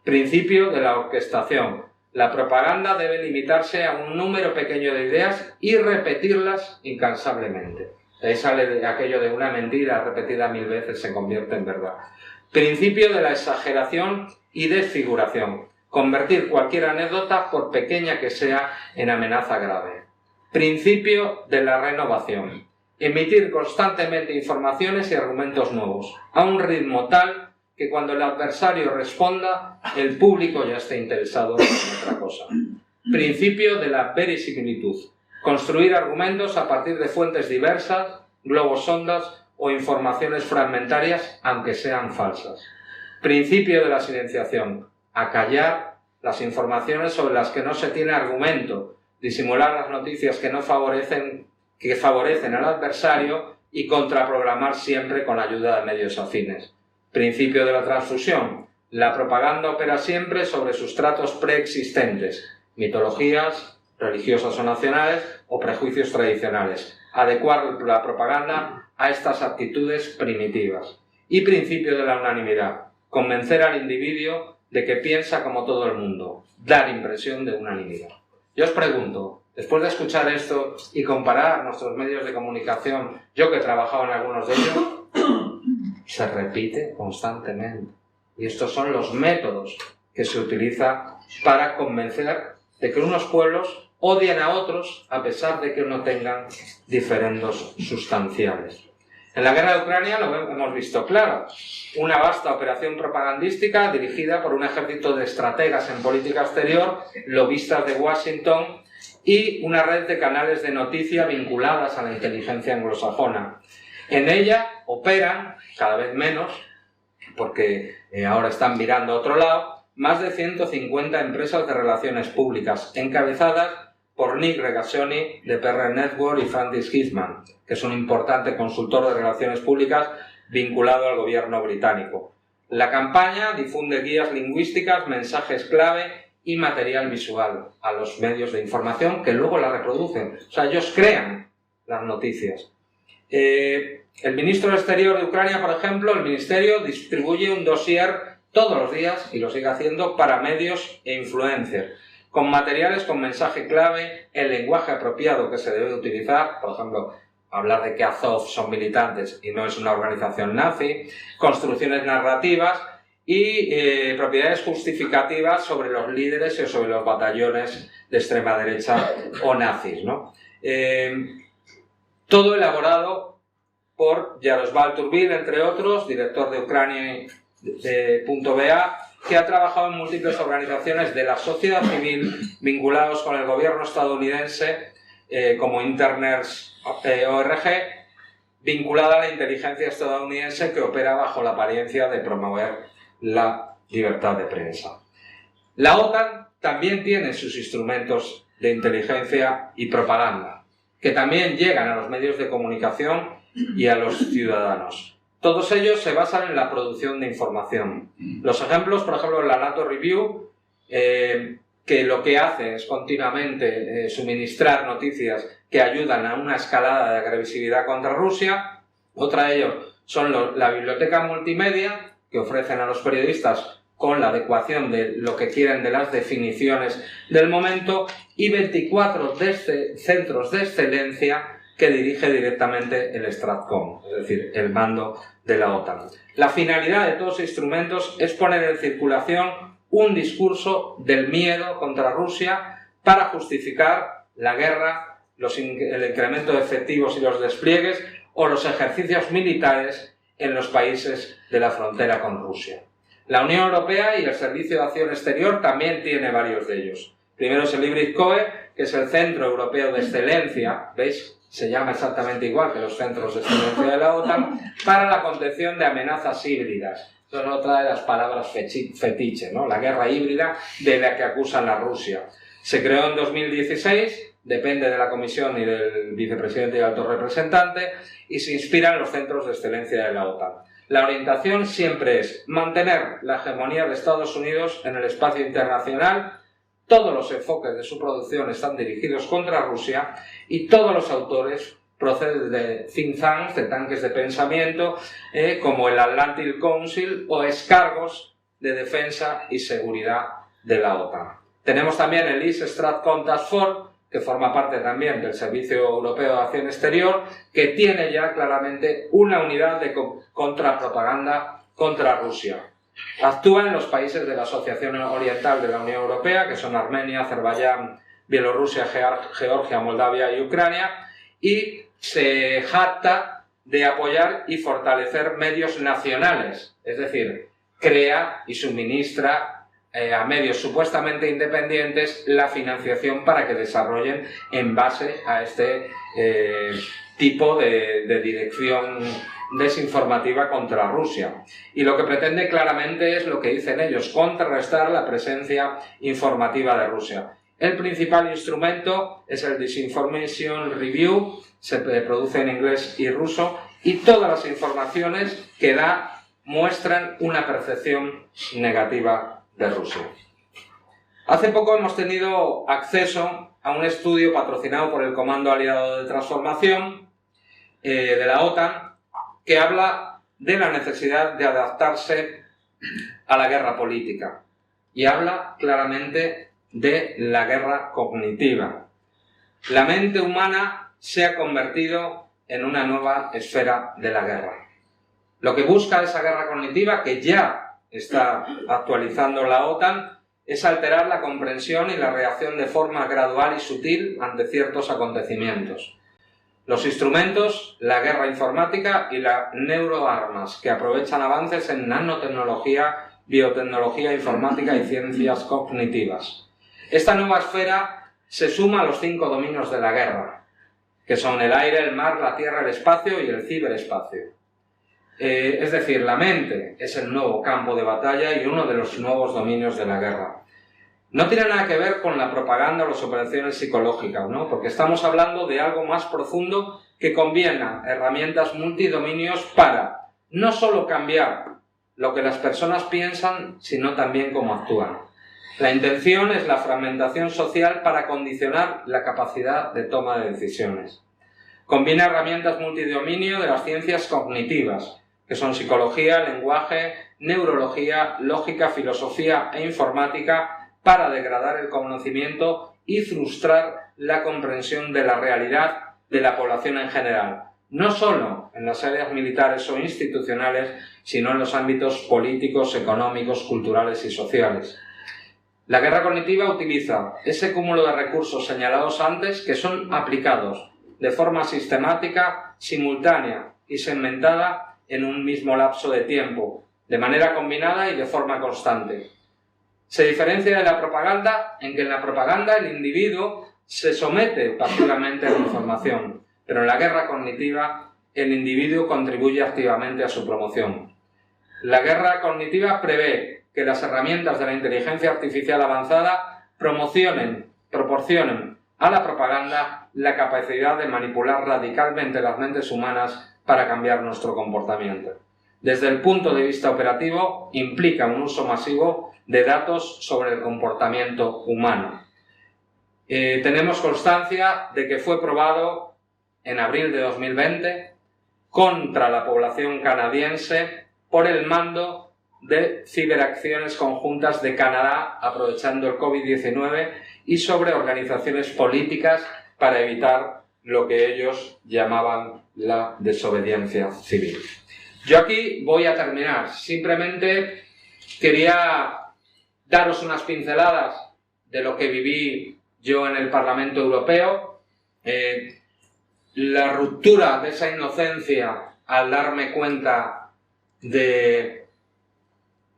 Principio de la orquestación. La propaganda debe limitarse a un número pequeño de ideas y repetirlas incansablemente. De ahí sale de aquello de una mentira repetida 1000 veces se convierte en verdad. Principio de la exageración y desfiguración. Convertir cualquier anécdota, por pequeña que sea, en amenaza grave. Principio de la renovación. Emitir constantemente informaciones y argumentos nuevos, a un ritmo tal que cuando el adversario responda, el público ya esté interesado en otra cosa. Principio de la verisimilitud. Construir argumentos a partir de fuentes diversas, globos sondas o informaciones fragmentarias, aunque sean falsas. Principio de la silenciación. Acallar las informaciones sobre las que no se tiene argumento, disimular las noticias que favorecen al adversario y contraprogramar siempre con ayuda de medios afines. Principio de la transfusión. La propaganda opera siempre sobre sustratos preexistentes, mitologías religiosas o nacionales o prejuicios tradicionales. Adecuar la propaganda a estas actitudes primitivas. Y principio de la unanimidad. Convencer al individuo de que piensa como todo el mundo. Dar impresión de unanimidad. Yo os pregunto, después de escuchar esto y comparar nuestros medios de comunicación, yo que he trabajado en algunos de ellos, se repite constantemente. Y estos son los métodos que se utilizan para convencer de que unos pueblos odien a otros a pesar de que no tengan diferendos sustanciales. En la guerra de Ucrania lo hemos visto claro. Una vasta operación propagandística dirigida por un ejército de estrategas en política exterior, lobistas de Washington y una red de canales de noticia vinculadas a la inteligencia anglosajona. En ella operan, cada vez menos, porque ahora están mirando a otro lado, más de 150 empresas de relaciones públicas, encabezadas por Nick Regazzoni de PR Network y Francis Hitchman, que es un importante consultor de relaciones públicas vinculado al gobierno británico. La campaña difunde guías lingüísticas, mensajes clave y material visual a los medios de información que luego la reproducen. O sea, ellos crean las noticias. El ministro del Exterior de Ucrania, por ejemplo, el ministerio distribuye un dossier todos los días, y lo sigue haciendo, para medios e influencers, con materiales con mensaje clave, el lenguaje apropiado que se debe utilizar, por ejemplo, hablar de que Azov son militantes y no es una organización nazi, construcciones narrativas y propiedades justificativas sobre los líderes y sobre los batallones de extrema derecha o nazis, ¿no? Todo elaborado por Yaroslav Turbin, entre otros, director de Ucrania de .ba, que ha trabajado en múltiples organizaciones de la sociedad civil vinculados con el gobierno estadounidense, como Internet ORG, vinculada a la inteligencia estadounidense que opera bajo la apariencia de promover la libertad de prensa. La OTAN también tiene sus instrumentos de inteligencia y propaganda, que también llegan a los medios de comunicación y a los ciudadanos. Todos ellos se basan en la producción de información. Los ejemplos, por ejemplo, la NATO Review, que lo que hace es continuamente suministrar noticias que ayudan a una escalada de agresividad contra Rusia. Otra de ellos son la biblioteca multimedia, que ofrecen a los periodistas con la adecuación de lo que quieren de las definiciones del momento, y 24 centros de excelencia que dirige directamente el Stratcom, es decir, el mando de la OTAN. La finalidad de todos los instrumentos es poner en circulación un discurso del miedo contra Rusia para justificar la guerra, el incremento de efectivos y los despliegues o los ejercicios militares en los países de la frontera con Rusia. La Unión Europea y el Servicio de Acción Exterior también tiene varios de ellos. Primero es el IBRID-COE, que es el Centro Europeo de Excelencia, ¿veis? Se llama exactamente igual que los centros de excelencia de la OTAN, para la contención de amenazas híbridas. Esto es otra de las palabras fetiche, ¿no? La guerra híbrida de la que acusan a Rusia. Se creó en 2016, depende de la Comisión y del vicepresidente y alto representante, y se inspira en los centros de excelencia de la OTAN. La orientación siempre es mantener la hegemonía de Estados Unidos en el espacio internacional. Todos los enfoques de su producción están dirigidos contra Rusia y todos los autores proceden de think tanks, de tanques de pensamiento, como el Atlantic Council o escargos de defensa y seguridad de la OTAN. Tenemos también el East Stratcom Task Force, que forma parte también del Servicio Europeo de Acción Exterior, que tiene ya claramente una unidad de contrapropaganda contra Rusia. Actúa en los países de la Asociación Oriental de la Unión Europea, que son Armenia, Azerbaiyán, Bielorrusia, Georgia, Moldavia y Ucrania, y se jacta de apoyar y fortalecer medios nacionales, es decir, crea y suministra a medios supuestamente independientes la financiación para que desarrollen en base a este tipo de dirección desinformativa contra Rusia. Y lo que pretende claramente es lo que dicen ellos, contrarrestar la presencia informativa de Rusia. El principal instrumento es el Disinformation Review, se produce en inglés y ruso, y todas las informaciones que da muestran una percepción negativa de Rusia. Hace poco hemos tenido acceso a un estudio patrocinado por el Comando Aliado de Transformación de la OTAN, que habla de la necesidad de adaptarse a la guerra política y habla claramente de la guerra cognitiva. La mente humana se ha convertido en una nueva esfera de la guerra. Lo que busca esa guerra cognitiva, que ya está actualizando la OTAN, es alterar la comprensión y la reacción de forma gradual y sutil ante ciertos acontecimientos. Los instrumentos, la guerra informática y las neuroarmas, que aprovechan avances en nanotecnología, biotecnología, informática y ciencias cognitivas. Esta nueva esfera se suma a los 5 dominios de la guerra, que son el aire, el mar, la tierra, el espacio y el ciberespacio. Es decir, la mente es el nuevo campo de batalla y uno de los nuevos dominios de la guerra. No tiene nada que ver con la propaganda o las operaciones psicológicas, ¿no? Porque estamos hablando de algo más profundo que combina herramientas multidominios para no solo cambiar lo que las personas piensan, sino también cómo actúan. La intención es la fragmentación social para condicionar la capacidad de toma de decisiones. Combina herramientas multidominio de las ciencias cognitivas, que son psicología, lenguaje, neurología, lógica, filosofía e informática, para degradar el conocimiento y frustrar la comprensión de la realidad de la población en general, no solo en las áreas militares o institucionales, sino en los ámbitos políticos, económicos, culturales y sociales. La guerra cognitiva utiliza ese cúmulo de recursos señalados antes que son aplicados de forma sistemática, simultánea y segmentada en un mismo lapso de tiempo, de manera combinada y de forma constante. Se diferencia de la propaganda en que en la propaganda el individuo se somete pasivamente a la información, pero en la guerra cognitiva el individuo contribuye activamente a su promoción. La guerra cognitiva prevé que las herramientas de la inteligencia artificial avanzada proporcionen a la propaganda la capacidad de manipular radicalmente las mentes humanas para cambiar nuestro comportamiento. Desde el punto de vista operativo, implica un uso masivo de datos sobre el comportamiento humano. Tenemos constancia de que fue probado en abril de 2020 contra la población canadiense por el Mando de Ciberacciones Conjuntas de Canadá, aprovechando el COVID-19, y sobre organizaciones políticas para evitar lo que ellos llamaban la desobediencia civil. Yo aquí voy a terminar. Simplemente quería daros unas pinceladas de lo que viví yo en el Parlamento Europeo. La ruptura de esa inocencia al darme cuenta de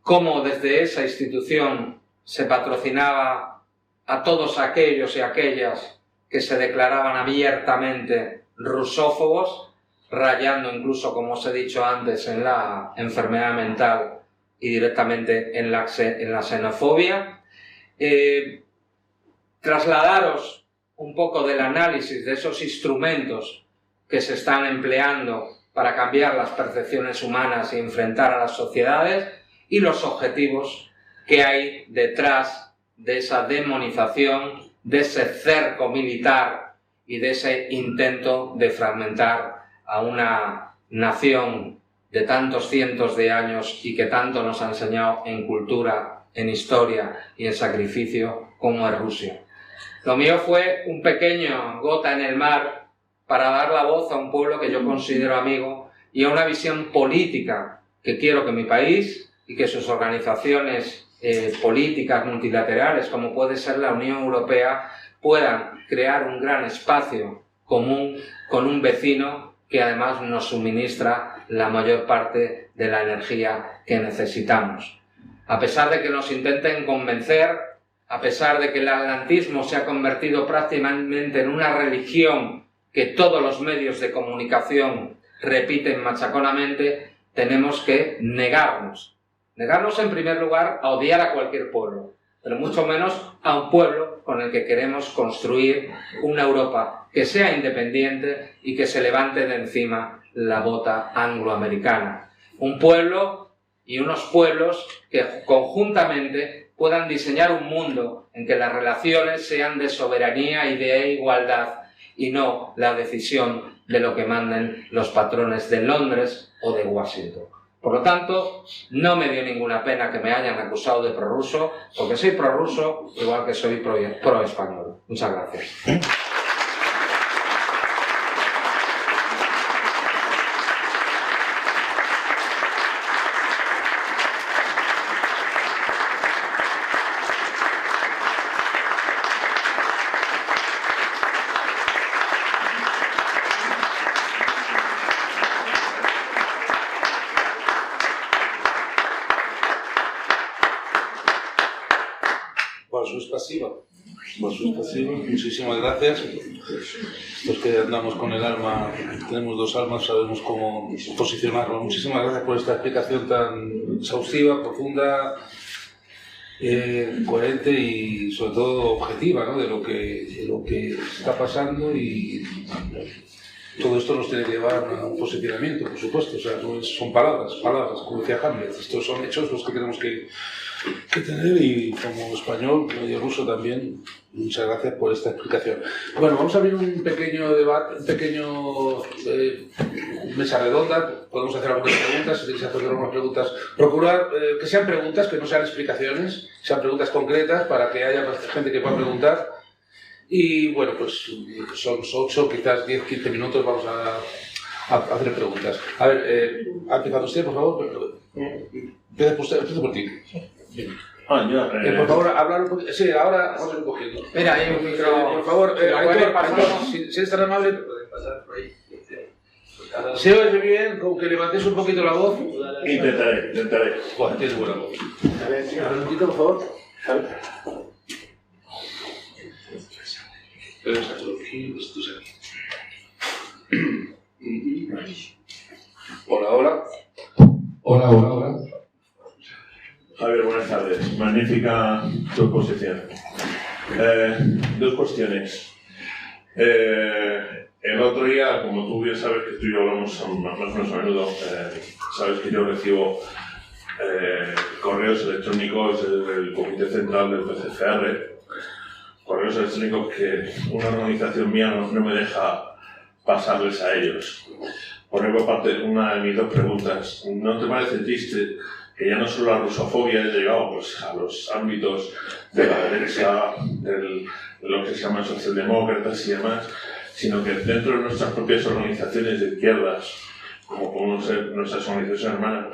cómo desde esa institución se patrocinaba a todos aquellos y aquellas que se declaraban abiertamente rusófobos, rayando incluso, como os he dicho antes, en la enfermedad mental y directamente en la xenofobia. Trasladaros un poco del análisis de esos instrumentos que se están empleando para cambiar las percepciones humanas y enfrentar a las sociedades, y los objetivos que hay detrás de esa demonización, de ese cerco militar y de ese intento de fragmentar a una nación de tantos cientos de años y que tanto nos ha enseñado en cultura, en historia y en sacrificio como es Rusia. Lo mío fue un pequeño gota en el mar para dar la voz a un pueblo que yo considero amigo y a una visión política que quiero que mi país y que sus organizaciones políticas multilaterales, como puede ser la Unión Europea, puedan crear un gran espacio común con un vecino que además nos suministra la mayor parte de la energía que necesitamos. A pesar de que nos intenten convencer, a pesar de que el atlantismo se ha convertido prácticamente en una religión que todos los medios de comunicación repiten machaconamente, tenemos que negarnos. Negarnos en primer lugar a odiar a cualquier pueblo, pero mucho menos a un pueblo con el que queremos construir una Europa que sea independiente y que se levante de encima la bota angloamericana. Un pueblo y unos pueblos que conjuntamente puedan diseñar un mundo en que las relaciones sean de soberanía y de igualdad y no la decisión de lo que manden los patrones de Londres o de Washington. Por lo tanto, no me dio ninguna pena que me hayan acusado de prorruso, porque soy prorruso igual que soy pro-español. Muchas gracias. Muchísimas gracias. Los que andamos con el alma, tenemos dos almas, sabemos cómo posicionarnos. Muchísimas gracias por esta explicación tan exhaustiva, profunda, coherente y sobre todo objetiva, ¿no? de lo que está pasando, y todo esto nos tiene que llevar a un posicionamiento, por supuesto. O sea, no son palabras, como decía Hamlet. Estos son hechos los que tenemos que tener, y como español y ruso también, muchas gracias por esta explicación. Bueno, vamos a abrir un pequeño debate, mesa redonda. Podemos hacer algunas preguntas. Si queréis hacer algunas preguntas, procurar que sean preguntas, que no sean explicaciones, sean preguntas concretas para que haya más gente que pueda preguntar. Y bueno, pues son 8, quizás 10, 15 minutos, vamos a hacer preguntas. A ver, ha empezado usted, por favor. Empieza por ti. Por favor, hablar un poquito. Sí, ahora vamos a ir cogiendo. Mira, hay un micro. Por favor, si eres tan amable. ¿Se oye bien? Con que levantéis un poquito la voz. Intentaré. Bueno, tienes buena voz. A ver, un poquito, por favor. Hola. Javier, buenas tardes. Magnífica tu exposición. Dos cuestiones. El otro día, como tú bien sabes que tú y yo hablamos más o menos a menudo, sabes que yo recibo correos electrónicos del Comité Central del PCCR, correos electrónicos que una organización mía no me deja pasarles a ellos. Por ejemplo, aparte, una de mis dos preguntas, ¿no te parece triste que ya no solo la rusofobia haya llegado pues, a los ámbitos de la derecha, de lo que se llaman socialdemócratas y demás, sino que dentro de nuestras propias organizaciones de izquierdas, como podemos ser nuestras organizaciones hermanas,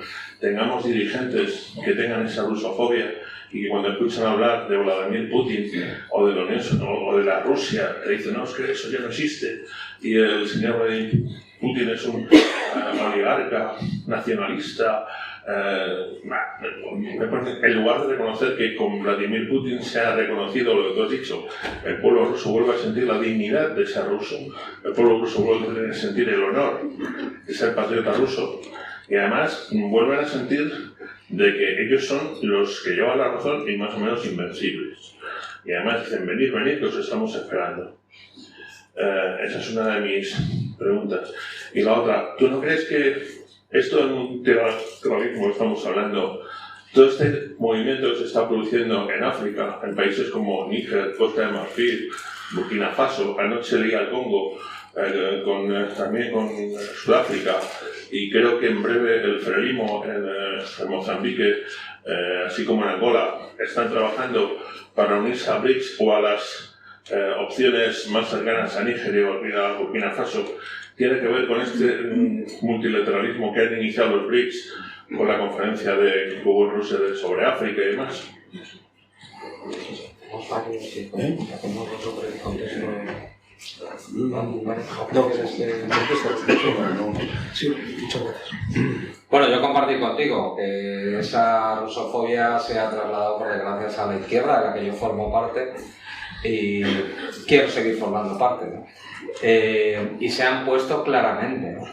tengamos dirigentes que tengan esa rusofobia y que cuando escuchan hablar de Vladimir Putin o de la Unión o de la Rusia, te dicen, no, es que eso ya no existe, y el señor Vladimir Putin es un oligarca nacionalista. En lugar de reconocer que con Vladimir Putin se ha reconocido lo que tú has dicho, el pueblo ruso vuelve a sentir la dignidad de ser ruso, el pueblo ruso vuelve a sentir el honor de ser patriota ruso, y además vuelven a sentir de que ellos son los que llevan la razón y más o menos invencibles. Y además dicen, venid, venid, que os estamos esperando. Esa es una de mis preguntas. Y la otra, ¿tú no crees que esto en un terrorismo estamos hablando, todo este movimiento que se está produciendo en África, en países como Níger, Costa de Marfil, Burkina Faso, anoche leí al Congo, también con Sudáfrica, y creo que en breve el Frelimo en Mozambique, así como en Angola, están trabajando para unirse a BRICS o a las opciones más cercanas a Níger y a Burkina Faso. Tiene que ver con este multilateralismo que han iniciado los BRICS con la conferencia de Hugo Rusia sobre África y demás. Bueno, yo compartí contigo que esa rusofobia se ha trasladado por desgracia a la izquierda, de la que yo formo parte, y quiero seguir formando parte, ¿no? Y se han puesto claramente, ¿no?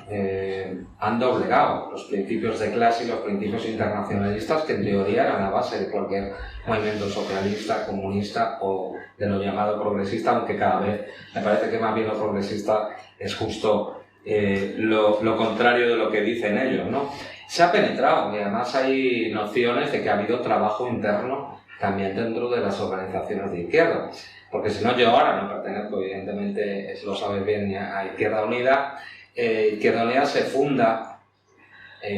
Han doblegado los principios de clase y los principios internacionalistas que en teoría eran la base de cualquier movimiento socialista, comunista o de lo llamado progresista, aunque cada vez me parece que más bien lo progresista es justo lo contrario de lo que dicen ellos, ¿no? Se ha penetrado y además hay nociones de que ha habido trabajo interno también dentro de las organizaciones de izquierda. Porque si no, yo ahora no pertenezco, evidentemente, lo sabes bien, a Izquierda Unida. Izquierda Unida se funda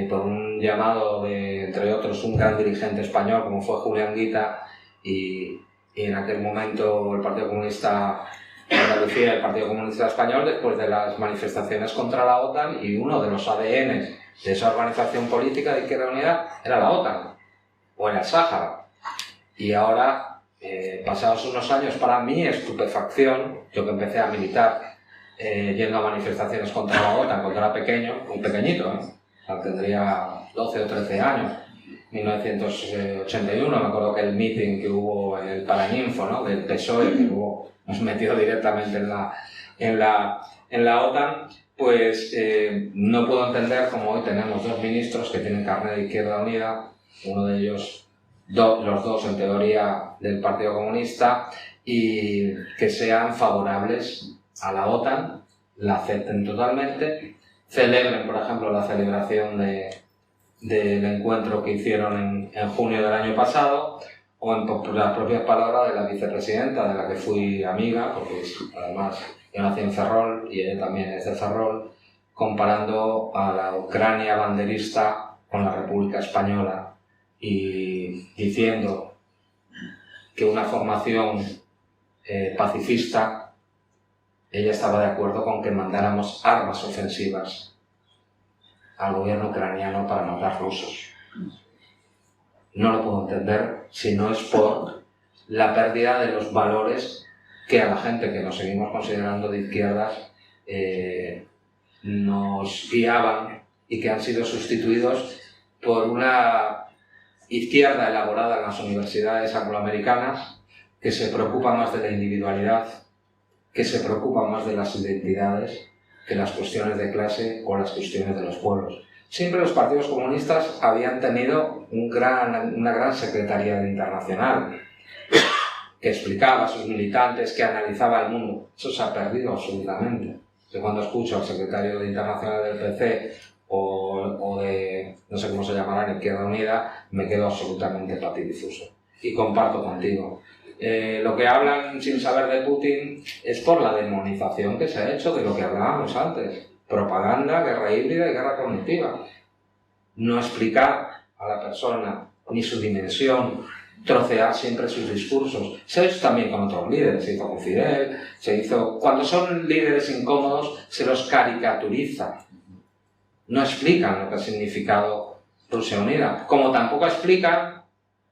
por un llamado de, entre otros, un gran dirigente español como fue Julián Guita, y en aquel momento el Partido Comunista de Andalucía y el Partido Comunista Español, después de las manifestaciones contra la OTAN, y uno de los ADNs de esa organización política de Izquierda Unida era la OTAN, o era el Sáhara. Y ahora, pasados unos años, para mi estupefacción, yo que empecé a militar yendo a manifestaciones contra la OTAN cuando era pequeño, muy pequeñito, tendría 12 o 13 años, 1981, me acuerdo que el meeting que hubo en el Paraninfo, ¿no?, del PSOE, que luego nos metió directamente en la OTAN, pues no puedo entender cómo hoy tenemos dos ministros que tienen carnet de Izquierda Unida, uno de ellos, los dos en teoría del Partido Comunista, y que sean favorables a la OTAN, la acepten totalmente, celebren, por ejemplo, la celebración del encuentro que hicieron en junio del año pasado, o en las propias palabras de la vicepresidenta, de la que fui amiga, porque además yo nací en Ferrol y ella también es de Ferrol, comparando a la Ucrania banderista con la República Española, y diciendo que una formación pacifista, ella estaba de acuerdo con que mandáramos armas ofensivas al gobierno ucraniano para matar rusos. No lo puedo entender si no es por la pérdida de los valores que a la gente que nos seguimos considerando de izquierdas nos guiaban y que han sido sustituidos por una izquierda elaborada en las universidades angloamericanas, que se preocupa más de la individualidad, que se preocupa más de las identidades que las cuestiones de clase o las cuestiones de los pueblos. Siempre los partidos comunistas habían tenido una gran secretaría internacional que explicaba a sus militantes, que analizaba el mundo. Eso se ha perdido absolutamente. Yo cuando escucho al secretario de internacional del PC o de, no sé cómo se llamará, en Izquierda Unida, me quedo absolutamente patidifuso. Y comparto contigo. Lo que hablan sin saber de Putin es por la demonización que se ha hecho de lo que hablábamos antes. Propaganda, guerra híbrida y guerra cognitiva. No explicar a la persona ni su dimensión, trocear siempre sus discursos. Se ha hecho también con otros líderes, se hizo con Fidel, se hizo... Cuando son líderes incómodos, se los caricaturiza. No explican lo que ha significado Rusia Unida. Como tampoco explican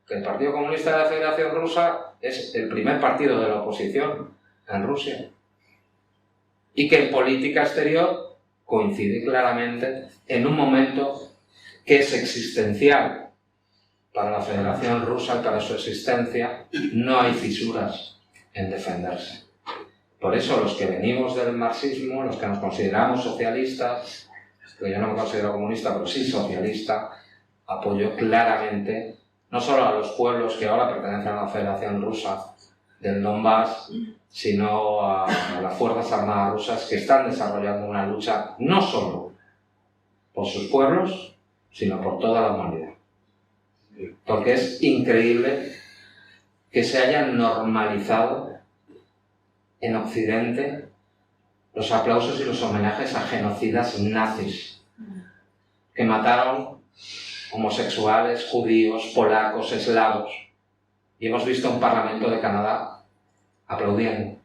que el Partido Comunista de la Federación Rusa es el primer partido de la oposición en Rusia. Y que en política exterior coincide claramente en un momento que es existencial para la Federación Rusa y para su existencia. No hay fisuras en defenderse. Por eso los que venimos del marxismo, los que nos consideramos socialistas, que yo no me considero comunista, pero sí socialista, apoyo claramente no solo a los pueblos que ahora pertenecen a la Federación Rusa del Donbass, sino a las Fuerzas Armadas rusas que están desarrollando una lucha no solo por sus pueblos, sino por toda la humanidad. Porque es increíble que se hayan normalizado en Occidente los aplausos y los homenajes a genocidas nazis que mataron homosexuales, judíos, polacos, eslavos. Y hemos visto un Parlamento de Canadá aplaudiendo.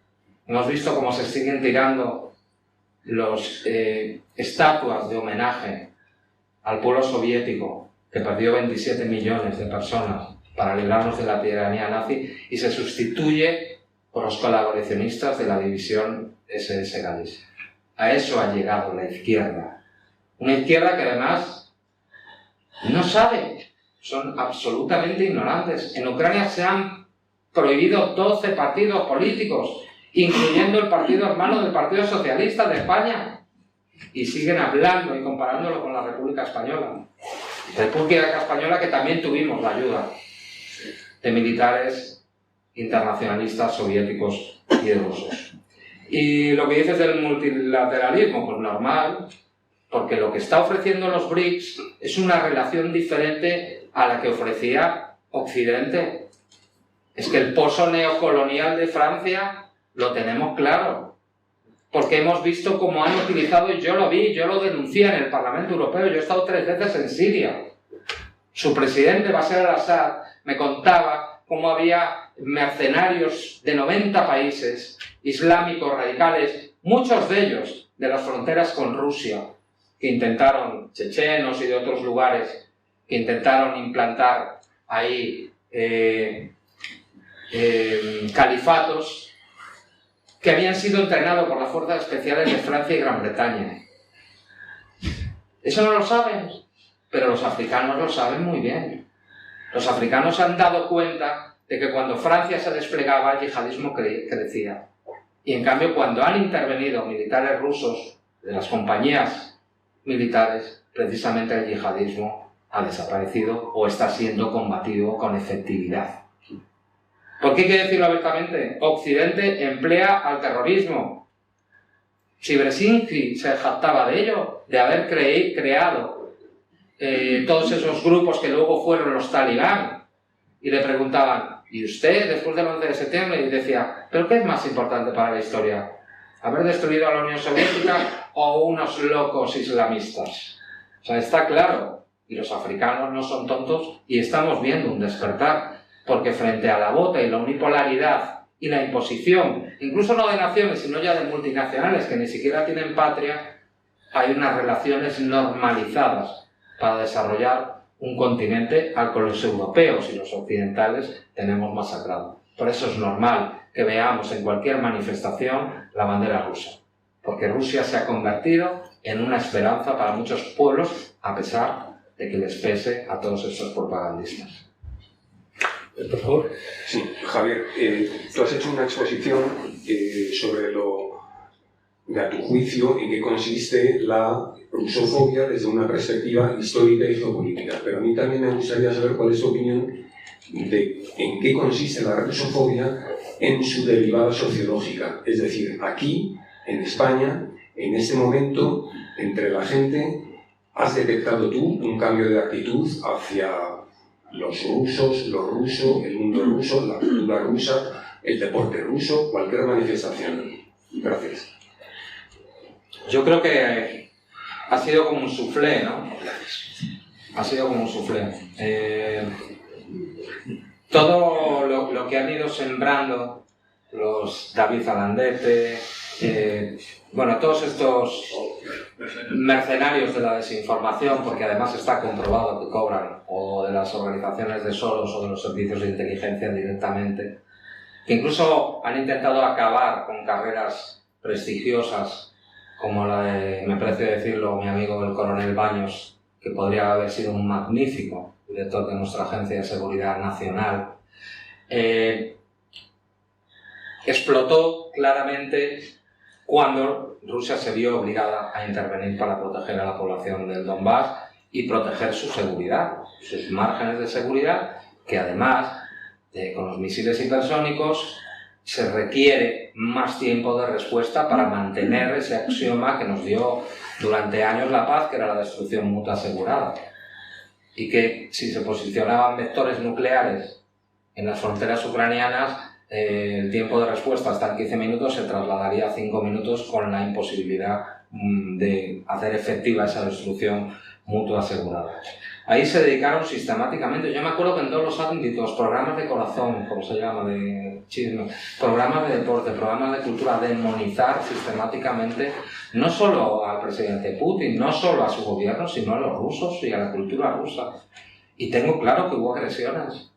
Hemos visto cómo se siguen tirando los estatuas de homenaje al pueblo soviético, que perdió 27 millones de personas para librarnos de la tiranía nazi, y se sustituye por los colaboracionistas de la división SS Galicia. A eso ha llegado la izquierda. Una izquierda que además no sabe, son absolutamente ignorantes. En Ucrania se han prohibido 12 partidos políticos, incluyendo el partido hermano del Partido Socialista de España, y siguen hablando y comparándolo con la República Española. República Española que también tuvimos la ayuda de militares internacionalistas soviéticos y rusos. Y lo que dices del multilateralismo, pues normal, porque lo que está ofreciendo los BRICS es una relación diferente a la que ofrecía Occidente. Es que el pozo neocolonial de Francia lo tenemos claro, porque hemos visto cómo han utilizado, y yo lo vi, yo lo denuncié en el Parlamento Europeo, yo he estado 3 veces en Siria. Su presidente, Bashar al-Assad, me contaba cómo había mercenarios de 90 países islámicos radicales, muchos de ellos de las fronteras con Rusia, que intentaron, chechenos y de otros lugares, que intentaron implantar ahí califatos, que habían sido entrenados por las fuerzas especiales de Francia y Gran Bretaña. Eso no lo saben, pero los africanos lo saben muy bien. Los africanos han dado cuenta de que cuando Francia se desplegaba, el yihadismo crecía. Y en cambio, cuando han intervenido militares rusos de las compañías militares, precisamente el yihadismo ha desaparecido o está siendo combatido con efectividad. ¿Por qué hay que decirlo abiertamente? Occidente emplea al terrorismo. Si Brzezinski se jactaba de ello, de haber creado todos esos grupos que luego fueron los talibán, y le preguntaban, ¿y usted después del 11 de septiembre? Y decía, ¿pero qué es más importante para la historia? ¿Haber destruido a la Unión Soviética o unos locos islamistas? O sea, está claro, y los africanos no son tontos, y estamos viendo un despertar, porque frente a la bota y la unipolaridad y la imposición, incluso no de naciones, sino ya de multinacionales que ni siquiera tienen patria, hay unas relaciones normalizadas para desarrollar un continente al que los europeos y los occidentales tenemos masacrado. Por eso es normal que veamos en cualquier manifestación la bandera rusa, porque Rusia se ha convertido en una esperanza para muchos pueblos, a pesar de que les pese a todos estos propagandistas. Por favor. Sí, Javier, tú has hecho una exposición sobre a tu juicio, en qué consiste la rusofobia desde una perspectiva histórica y geopolítica. Pero a mí también me gustaría saber cuál es tu opinión de en qué consiste la rusofobia en su derivada sociológica. Es decir, aquí, en España, en este momento, entre la gente, ¿has detectado tú un cambio de actitud hacia los rusos, lo ruso, el mundo ruso, la cultura rusa, el deporte ruso, cualquier manifestación? Gracias. Yo creo que ha sido como un soufflé, ¿no? Ha sido como un soufflé. todo lo que han ido sembrando los David Alandete, bueno, todos estos mercenarios de la desinformación, porque además está comprobado que cobran, o de las organizaciones de Soros o de los servicios de inteligencia directamente, que incluso han intentado acabar con carreras prestigiosas como la de, me parece decirlo, mi amigo el coronel Baños, que podría haber sido un magnífico director de nuestra Agencia de Seguridad Nacional. Explotó claramente cuando Rusia se vio obligada a intervenir para proteger a la población del Donbass y proteger su seguridad, sus márgenes de seguridad, que además, con los misiles hipersónicos, se requiere más tiempo de respuesta para mantener ese axioma que nos dio durante años la paz, que era la destrucción mutua asegurada. Y que si se posicionaban vectores nucleares en las fronteras ucranianas, el tiempo de respuesta hasta en 15 minutos se trasladaría a 5 minutos con la imposibilidad de hacer efectiva esa destrucción mutua asegurada. Ahí se dedicaron sistemáticamente, yo me acuerdo que en todos los ámbitos, programas de corazón, como se llama, de chisme, programas de deporte, programas de cultura, demonizar sistemáticamente no solo al presidente Putin, no solo a su gobierno, sino a los rusos y a la cultura rusa. Y tengo claro que hubo agresiones,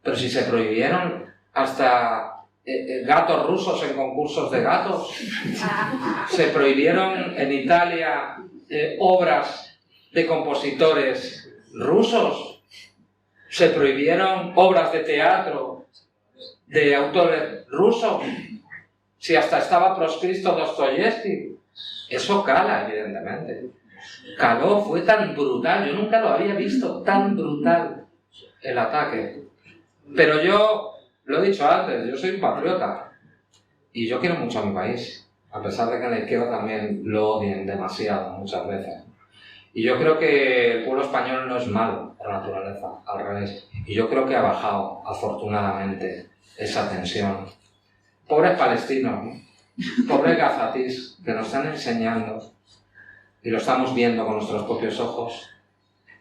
pero si se prohibieron hasta gatos rusos en concursos de gatos, se prohibieron en Italia obras de compositores rusos, se prohibieron obras de teatro de autores rusos, si hasta estaba proscrito Dostoyevsky. Eso cala, evidentemente. Caló, fue tan brutal, yo nunca lo había visto tan brutal el ataque. Pero yo, lo he dicho antes, yo soy un patriota y yo quiero mucho a mi país, a pesar de que en la izquierda también lo odien demasiado muchas veces. Y yo creo que el pueblo español no es malo por naturaleza, al revés. Y yo creo que ha bajado, afortunadamente, esa tensión. Pobres palestinos, ¿no? Pobres gazatís, que nos están enseñando, y lo estamos viendo con nuestros propios ojos,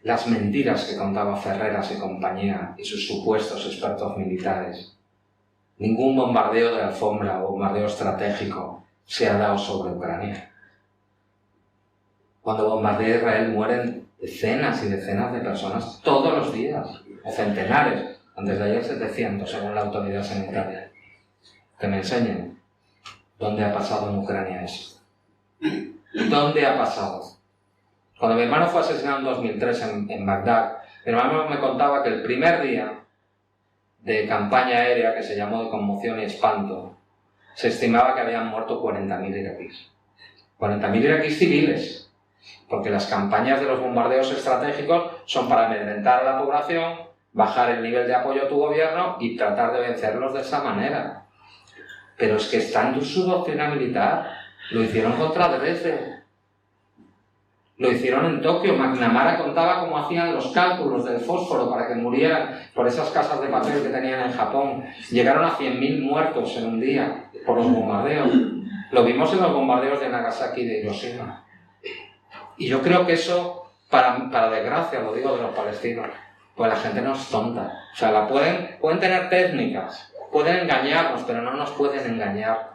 las mentiras que contaba Ferreras y compañía y sus supuestos expertos militares. Ningún bombardeo de alfombra o bombardeo estratégico se ha dado sobre Ucrania. Cuando bombardea Israel mueren decenas y decenas de personas todos los días, o centenares, antes de ayer 700 según la autoridad sanitaria. Que me enseñen dónde ha pasado en Ucrania eso. ¿Dónde ha pasado? Cuando mi hermano fue asesinado en 2003 en Bagdad, mi hermano me contaba que el primer día de campaña aérea, que se llamó de conmoción y espanto, se estimaba que habían muerto 40.000 iraquíes. 40.000 iraquíes civiles. Porque las campañas de los bombardeos estratégicos son para amedrentar a la población, bajar el nivel de apoyo a tu gobierno y tratar de vencerlos de esa manera. Pero es que está en su doctrina militar. Lo hicieron contra Dresde. Lo hicieron en Tokio. McNamara contaba cómo hacían los cálculos del fósforo para que murieran por esas casas de papel que tenían en Japón. Llegaron a 100.000 muertos en un día por los bombardeos. Lo vimos en los bombardeos de Nagasaki y de Hiroshima. Y yo creo que eso, para desgracia, lo digo de los palestinos, pues la gente no es tonta. O sea, pueden tener técnicas, pueden engañarnos, pero no nos pueden engañar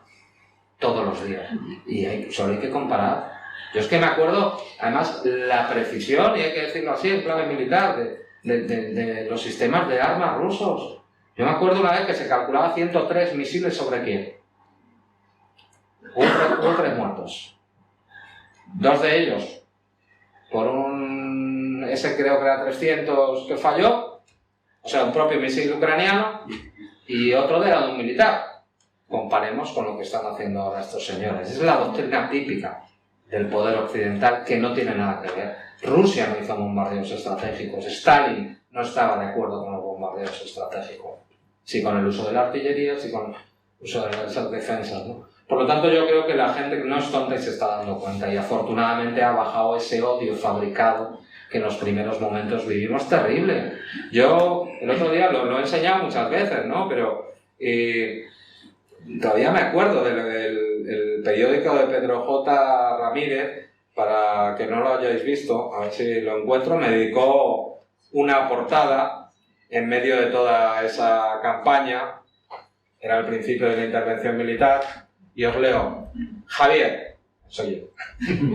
todos los días. Y solo hay que comparar. Yo es que me acuerdo, además, la precisión, y hay que decirlo así, en clave militar, de los sistemas de armas rusos. Yo me acuerdo una vez que se calculaba 103 misiles sobre Kiev. Hubo 3 muertos. 2 de ellos por ese creo que era 300 que falló, o sea, un propio misil ucraniano, y otro era de un militar. Comparemos con lo que están haciendo ahora estos señores. Es la doctrina típica del poder occidental que no tiene nada que ver. Rusia no hizo bombardeos estratégicos, Stalin no estaba de acuerdo con los bombardeos estratégicos, sí con el uso de la artillería, sí con el uso de esas defensas, ¿no? Por lo tanto, yo creo que la gente no es tonta y se está dando cuenta, y afortunadamente ha bajado ese odio fabricado que en los primeros momentos vivimos terrible. Yo el otro día lo he enseñado muchas veces, ¿no? Pero todavía me acuerdo del periódico de Pedro J. Ramírez, para que no lo hayáis visto, a ver si lo encuentro, me dedicó una portada en medio de toda esa campaña, era el principio de la intervención militar, y os leo: Javier, soy yo,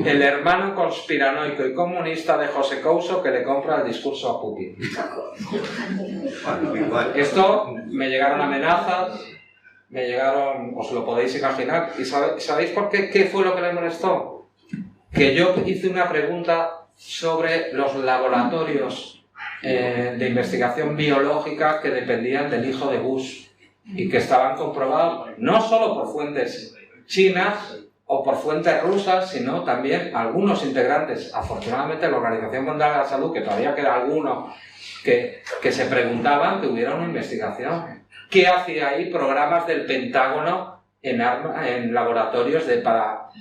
el hermano conspiranoico y comunista de José Couso que le compra el discurso a Putin. Esto, me llegaron amenazas, me llegaron, os lo podéis imaginar, y ¿sabéis por qué? ¿Qué fue lo que le molestó? Que yo hice una pregunta sobre los laboratorios de investigación biológica que dependían del hijo de Bush y que estaban comprobados no solo por fuentes chinas o por fuentes rusas, sino también algunos integrantes, afortunadamente, de la Organización Mundial de la Salud, que todavía queda alguno, que se preguntaban que hubiera una investigación. ¿Qué hacía ahí programas del Pentágono en laboratorios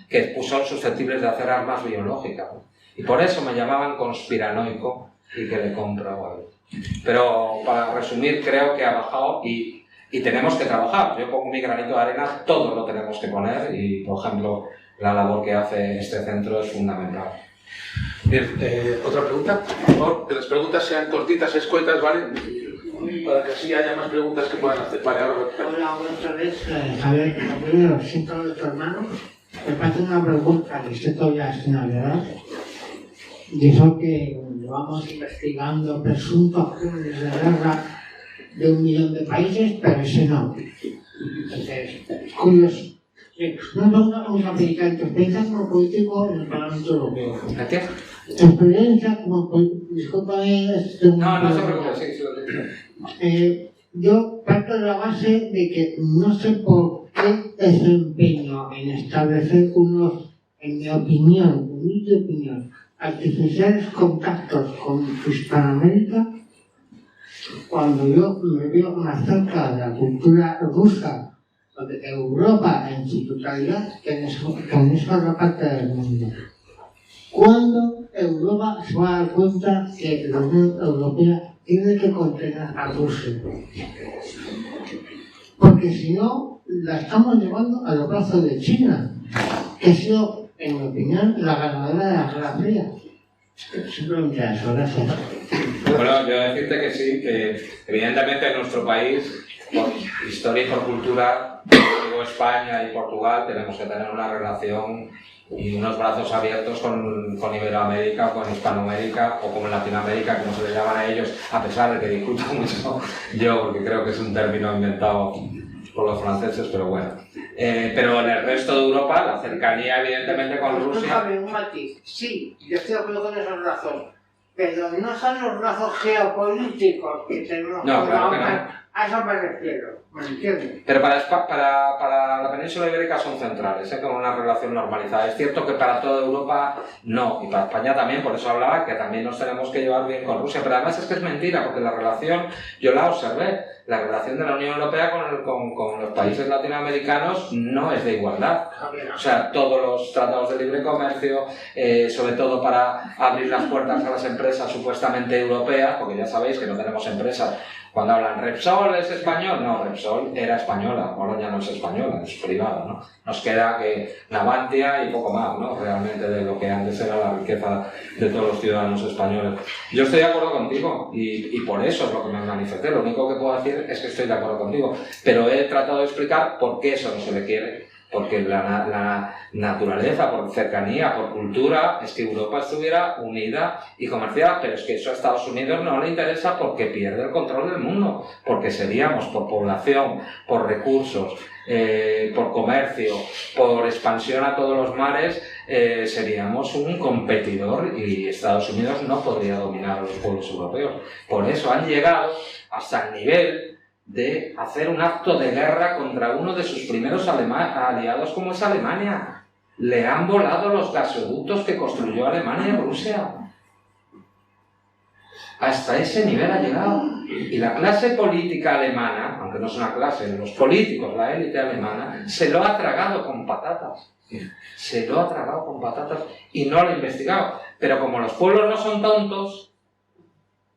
que son susceptibles de hacer armas biológicas? Y por eso me llamaban conspiranoico y que le compraba algo. Pero para resumir, creo que ha bajado y tenemos que trabajar. Yo pongo mi granito de arena, todos lo tenemos que poner y, por ejemplo, la labor que hace este centro es fundamental. Bien, otra pregunta. Por favor, que las preguntas sean cortitas, escuetas, ¿vale? Para que así haya más preguntas que puedan hacer. Vale, ahora. Hola, otra vez, Javier, lo primero, siento de tu hermano. Me parece una pregunta que usted todavía es una verdad. Dijo que llevamos investigando presuntos crímenes de guerra de 1 millón de países, pero ese no. Entonces, curioso. No tengo una aplicar tu experiencia como político en el Parlamento Europeo. ¿Qué? Tu experiencia como político. Discúlpame. No se preocupe, sí, lo digo. Yo parto de la base de que no sé por qué ese empeño en establecer unos, en mi opinión, humilde opinión, artificiales contactos con Hispanoamérica, cuando yo me veo más cerca de la cultura rusa, de Europa en su totalidad, que en esa otra parte del mundo. ¿Cuándo Europa se va a dar cuenta que la Unión Europea tiene que contener a Rusia? Porque si no, la estamos llevando a los brazos de China, que ha sido, en mi opinión, la ganadora de la Guerra Fría. Simplemente eso, gracias. Bueno, yo decirte que sí, que evidentemente en nuestro país, por historia y por cultura, digo España y Portugal, tenemos que tener una relación y unos brazos abiertos con Iberoamérica, o con Hispanoamérica, o con Latinoamérica, como se le llaman a ellos, a pesar de que discuto mucho yo, porque creo que es un término inventado por los franceses, pero bueno. Pero en el resto de Europa, la cercanía evidentemente con Rusia... Un matiz. Sí, yo estoy de acuerdo con esos brazos, pero no son los brazos geopolíticos que tenemos. No, claro que no. A eso me refiero, ¿me entiendes? Pero para la península ibérica son centrales, con una relación normalizada. Es cierto que para toda Europa no, y para España también, por eso hablaba que también nos tenemos que llevar bien con Rusia. Pero además es que es mentira, porque la relación, yo la observé, la relación de la Unión Europea con los países latinoamericanos no es de igualdad. O sea, todos los tratados de libre comercio, sobre todo para abrir las puertas a las empresas supuestamente europeas, porque ya sabéis que no tenemos empresas. Cuando hablan Repsol es español, no, Repsol era española, ahora ya no es española, es privada, ¿no? Nos queda que Navantia y poco más, ¿no? Realmente de lo que antes era la riqueza de todos los ciudadanos españoles. Yo estoy de acuerdo contigo y por eso es lo que me manifesté. Lo único que puedo decir es que estoy de acuerdo contigo, pero he tratado de explicar por qué eso no se le quiere. Porque la naturaleza, por cercanía, por cultura, es que Europa estuviera unida y comerciada, pero es que eso a Estados Unidos no le interesa porque pierde el control del mundo, porque seríamos, por población, por recursos, por comercio, por expansión a todos los mares, seríamos un competidor y Estados Unidos no podría dominar a los pueblos europeos. Por eso han llegado hasta el nivel de hacer un acto de guerra contra uno de sus primeros aliados como es Alemania. Le han volado los gasoductos que construyó Alemania en Rusia. Hasta ese nivel ha llegado. Y la clase política alemana, aunque no es una clase, los políticos, la élite alemana, se lo ha tragado con patatas. Se lo ha tragado con patatas y no lo ha investigado. Pero como los pueblos no son tontos,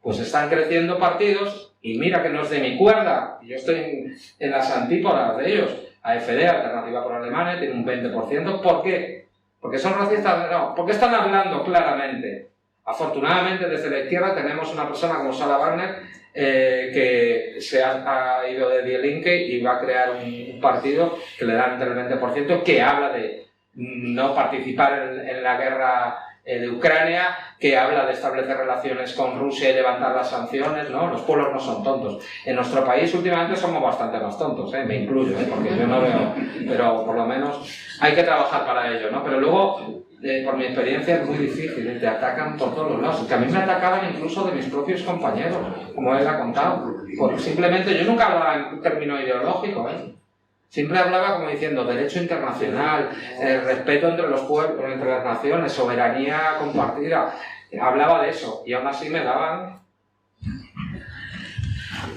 pues están creciendo partidos. Y mira que no es de mi cuerda, yo estoy en las antípodas de ellos. AfD, Alternativa por Alemania, tiene un 20%. ¿Por qué? ¿Porque son racistas? No, porque están hablando claramente. Afortunadamente, desde la izquierda tenemos una persona como Sarah Wagner que se ha ido de Die Linke y va a crear un partido que le da entre el 20%, que habla de no participar en la guerra de Ucrania, que habla de establecer relaciones con Rusia y levantar las sanciones, ¿no? Los pueblos no son tontos. En nuestro país últimamente somos bastante más tontos, me incluyo, porque yo no veo, pero por lo menos hay que trabajar para ello, ¿no? Pero luego, por mi experiencia, es muy difícil, te atacan por todos los lados. Que a mí me atacaban incluso de mis propios compañeros, como él ha contado. Simplemente, yo nunca hablaba en términos ideológicos, Siempre hablaba como diciendo derecho internacional, respeto entre los pueblos, entre las naciones, soberanía compartida. Hablaba de eso y aún así me daban.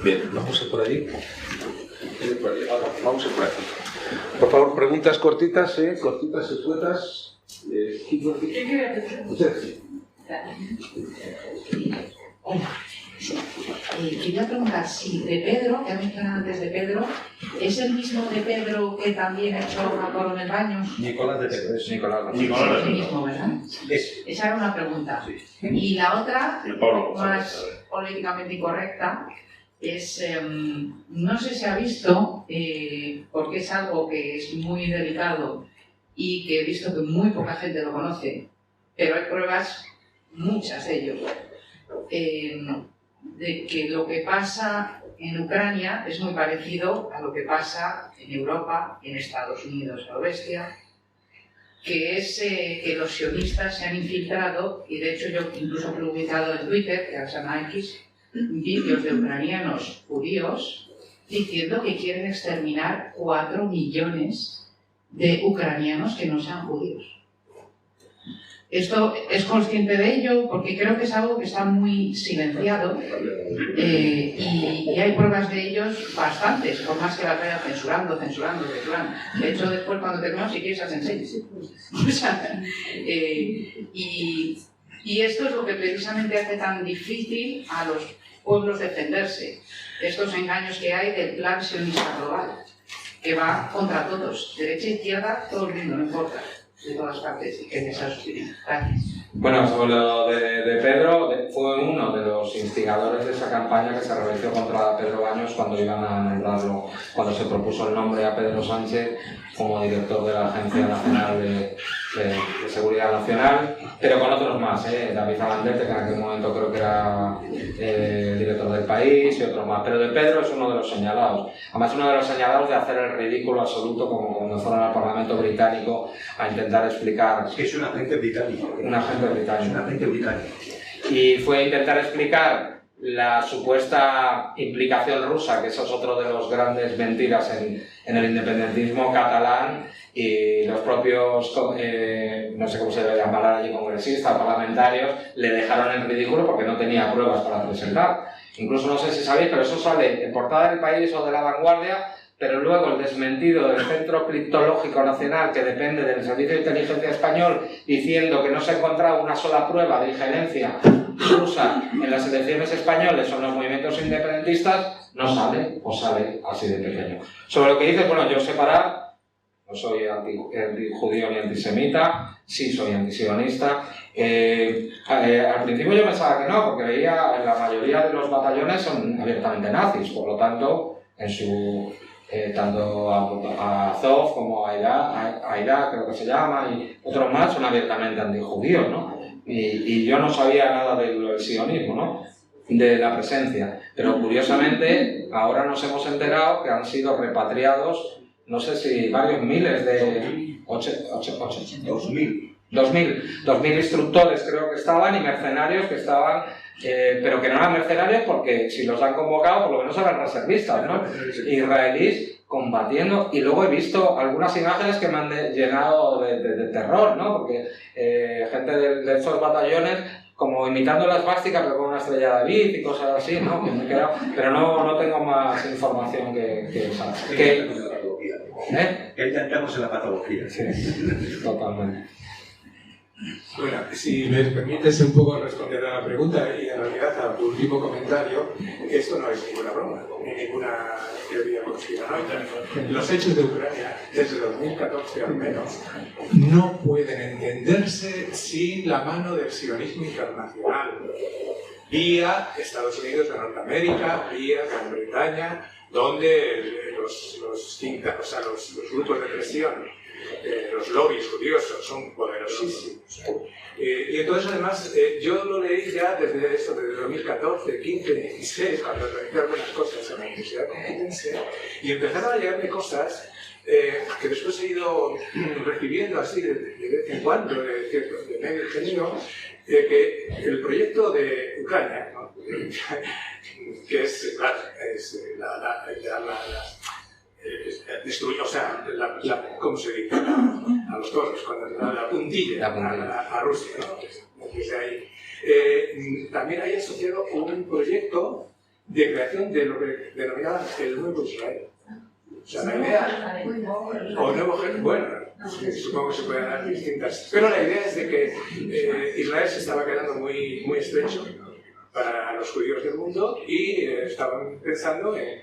Bien, vamos a por allí. Vamos a por aquí. Por favor, preguntas cortitas, cortitas y sueltas. Hola. Quería preguntar si de Pedro, que ha mencionado antes de Pedro, ¿es el mismo de Pedro que también echó a Coronel Baños? Nicolás de Pedro. Es el mismo, ¿verdad? Esa era una pregunta. Y la otra, más políticamente incorrecta, es, no sé si ha visto, porque es algo que es muy delicado y que he visto que muy poca gente lo conoce, pero hay pruebas, muchas de ellos, de que lo que pasa en Ucrania es muy parecido a lo que pasa en Europa y en Estados Unidos, a lo bestia, que es que los sionistas se han infiltrado, y de hecho yo incluso he publicado en Twitter, que ahora se llama X, vídeos de ucranianos judíos diciendo que quieren exterminar 4 millones de ucranianos que no sean judíos. Esto es consciente de ello porque creo que es algo que está muy silenciado y hay pruebas de ellos bastantes, por más que las vayan censurando. De hecho, después cuando terminamos, si quieres, hacen series. O sea, y esto es lo que precisamente hace tan difícil a los pueblos defenderse. Estos engaños que hay del plan sionista global, que va contra todos, derecha, izquierda, todo el mundo, no importa. De todas partes, y que esa es su opinión. Gracias. Bueno, sobre lo de Pedro, fue uno de los instigadores de esa campaña que se realizó contra Pedro Baños cuando iban a nombrarlo, cuando se propuso el nombre a Pedro Sánchez como director de la Agencia Nacional de Seguridad Nacional, pero con otros más, David Alandete, que en aquel momento creo que era director del País, y otros más. Pero de Pedro es uno de los señalados. Además, uno de los señalados de hacer el ridículo absoluto, como cuando fueron al Parlamento británico a intentar explicar. Es un agente británico. Un agente británico. Es un agente británico. Y fue intentar explicar la supuesta implicación rusa, que eso es otro de los grandes mentiras en el independentismo catalán, y los propios, no sé cómo se debe llamar allí, congresistas, parlamentarios, le dejaron en ridículo porque no tenía pruebas para presentar. Incluso no sé si sabéis, pero eso sale en portada del País o de La Vanguardia, pero luego el desmentido del Centro Criptológico Nacional, que depende del Servicio de Inteligencia Español, diciendo que no se ha encontrado una sola prueba de injerencia rusa en las elecciones españolas o en los movimientos independentistas, no sale, o sale así de pequeño. Sobre lo que dices, bueno, yo separar, no soy antijudío ni antisemita, sí soy antisionista. Al principio yo pensaba que no, porque veía la mayoría de los batallones son abiertamente nazis, por lo tanto, en su tanto a Azov como a Aida, creo que se llama, y otros más son abiertamente antijudíos, ¿no? Y yo no sabía nada del sionismo, ¿no? De la presencia. Pero curiosamente, ahora nos hemos enterado que han sido repatriados, no sé si varios miles de... 2.000 instructores creo que estaban y mercenarios que estaban... pero que no eran mercenarios porque si los han convocado por lo menos eran reservistas, ¿no? Israelíes combatiendo, y luego he visto algunas imágenes que me han llenado de terror, ¿no? Porque gente de esos batallones como imitando las esvástica pero con una estrella de David y cosas así, ¿no? Que me he quedado, pero no tengo más información que esa. Que ya entramos en la patología. Sí, totalmente. Bueno, si me permites un poco responder a la pregunta y en realidad a tu último comentario, esto no es ninguna broma, ni ninguna teoría conspiranoica. Los hechos de Ucrania, desde 2014 al menos, no pueden entenderse sin la mano del sionismo internacional. vía Estados Unidos de Norteamérica, vía Gran Bretaña, donde los grupos de presión, los lobbies judíos son poderosísimos. Y entonces, además, yo lo leí ya desde 2014, 15, 16, cuando realicé algunas cosas en la Universidad Complutense, y empezaron a llegarme cosas que después he ido recibiendo así de vez en cuando, de medio ingenio, que el proyecto de Ucrania, ¿no? Que es, claro, destruir, o sea, ¿cómo se dice? A los toros, cuando la puntilla a Rusia, ¿no? Desde ahí. También hay asociado un proyecto de creación de lo que denominaban el nuevo Israel. O sea, la idea, o nuevo, bueno, supongo que se pueden dar distintas, pero la idea es de que Israel se estaba quedando muy estrecho para los judíos del mundo y estaban pensando en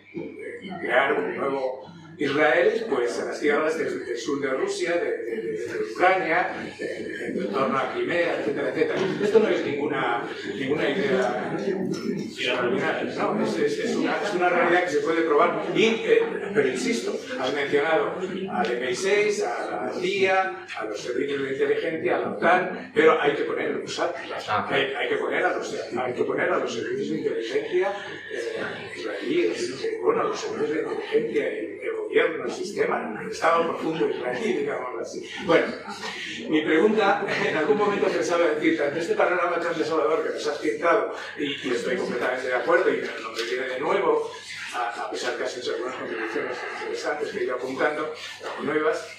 crear un nuevo Israel, pues en las tierras del sur de Rusia, de Ucrania, en torno a Crimea, etcétera, etcétera. Esto no es ninguna idea extraordinaria, ¿no? Es una realidad que se puede probar. Pero insisto, has mencionado al MI6, a la CIA, a los servicios de inteligencia, a la OTAN, pero hay que poner los hay que poner a los servicios de inteligencia israelíes, bueno, los servicios de inteligencia, el gobierno, el sistema, el Estado profundo israelí, digámoslo así. Bueno, mi pregunta, en algún momento pensaba decir, ante este panorama tan desolador que nos has pintado, y estoy completamente de acuerdo, y no me viene de nuevo, a pesar que has hecho algunas contribuciones interesantes que he ido apuntando, nuevas,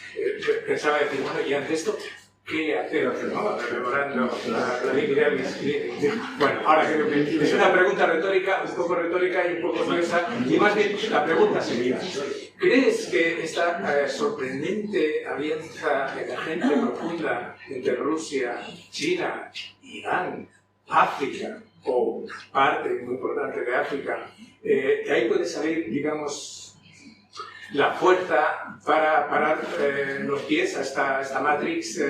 pensaba decir, bueno, y ante esto, ¿qué hacer? ¿No? Rememorando la dignidad de mis... Bueno, ahora que es una pregunta retórica, un poco retórica y un poco curiosa, y más bien la pregunta sería, ¿crees que esta sorprendente alianza emergente profunda entre Rusia, China, Irán, África, o parte muy importante de África, de ahí puede salir, digamos, la fuerza para parar los pies a esta matrix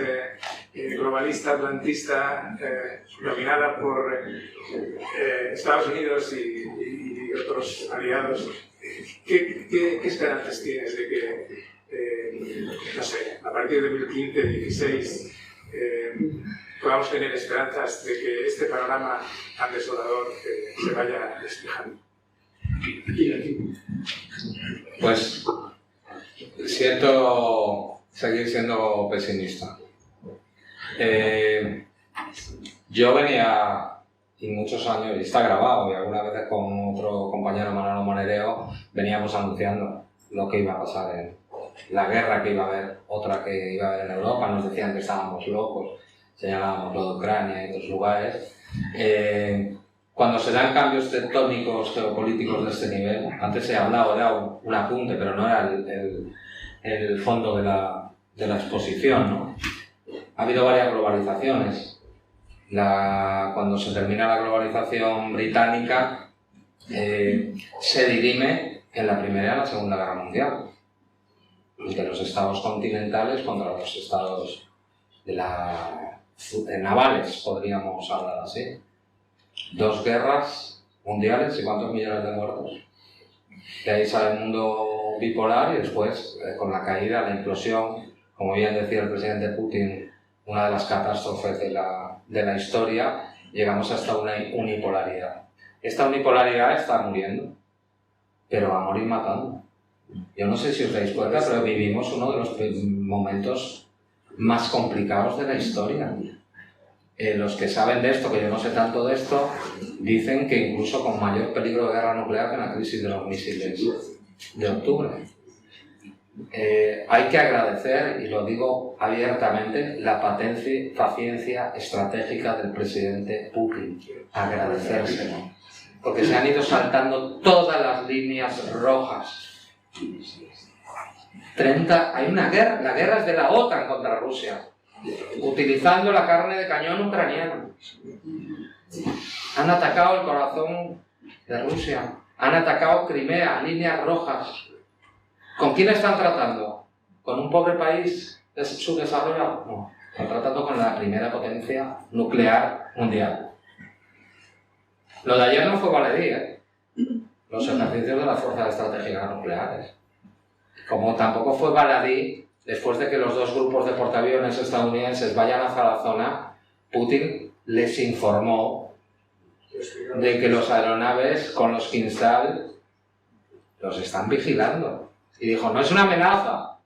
globalista, atlantista, dominada por Estados Unidos y otros aliados? ¿Qué esperanzas tienes de que, no sé, a partir de 2015-16 podamos tener esperanzas de que este panorama tan desolador se vaya despejando? Pues siento seguir siendo pesimista. Yo venía, y muchos años, y está grabado, y algunas veces con otro compañero, Manolo Monereo, veníamos anunciando lo que iba a pasar en la guerra que iba a haber, otra que iba a haber en Europa. Nos decían que estábamos locos, señalábamos lo de Ucrania y otros lugares. Cuando se dan cambios tectónicos geopolíticos de este nivel, antes se ha hablado, era un apunte, pero no era el fondo de la exposición, ¿no? Ha habido varias globalizaciones. Cuando se termina la globalización británica, se dirime en la Primera y en la Segunda Guerra Mundial, de los estados continentales contra los estados navales, podríamos hablar así. 2 guerras mundiales y cuántos millones de muertos. De ahí sale el mundo bipolar y después, con la caída, la implosión, como bien decía el presidente Putin, una de las catástrofes de la historia, llegamos hasta una unipolaridad. Esta unipolaridad está muriendo, pero va a morir matando. Yo no sé si os dais cuenta, pero vivimos uno de los momentos más complicados de la historia. Los que saben de esto, que yo no sé tanto de esto, dicen que incluso con mayor peligro de guerra nuclear que la crisis de los misiles de octubre. Hay que agradecer, y lo digo abiertamente, la paciencia estratégica del presidente Putin. Agradecérselo. Porque se han ido saltando todas las líneas rojas. Hay una guerra, la guerra es de la OTAN contra Rusia, utilizando la carne de cañón ucraniana. Han atacado el corazón de Rusia, han atacado Crimea, líneas rojas. ¿Con quién están tratando? ¿Con un pobre país subdesarrollado? No, están tratando con la primera potencia nuclear mundial. Lo de ayer no fue baladí, ¿eh? Los ejercicios de las fuerzas estratégicas nucleares. Como tampoco fue baladí, después de que los dos grupos de portaaviones estadounidenses vayan hacia la zona, Putin les informó de que los aeronaves con los Kinzhal los están vigilando. Y dijo, no es una amenaza,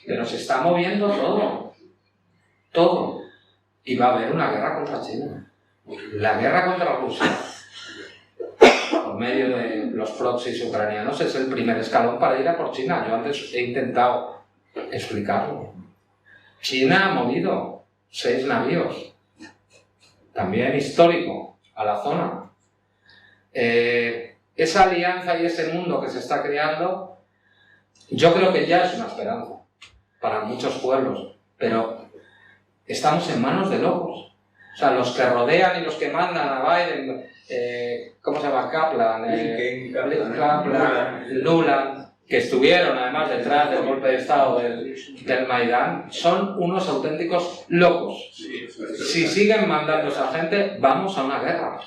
pero se está moviendo todo. Todo. Y va a haber una guerra contra China. La guerra contra Rusia, por medio de los proxies ucranianos, es el primer escalón para ir a por China. Yo antes he intentado explicarlo. China ha movido 6 navíos, también histórico, a la zona. Esa alianza y ese mundo que se está creando, yo creo que ya es una esperanza para muchos pueblos, pero estamos en manos de locos. O sea, los que rodean y los que mandan a Biden, ¿cómo se llama? Kaplan, Nuland, que estuvieron además detrás del golpe de Estado del Maidán, son unos auténticos locos. Si siguen mandando a esa gente, vamos a una guerra.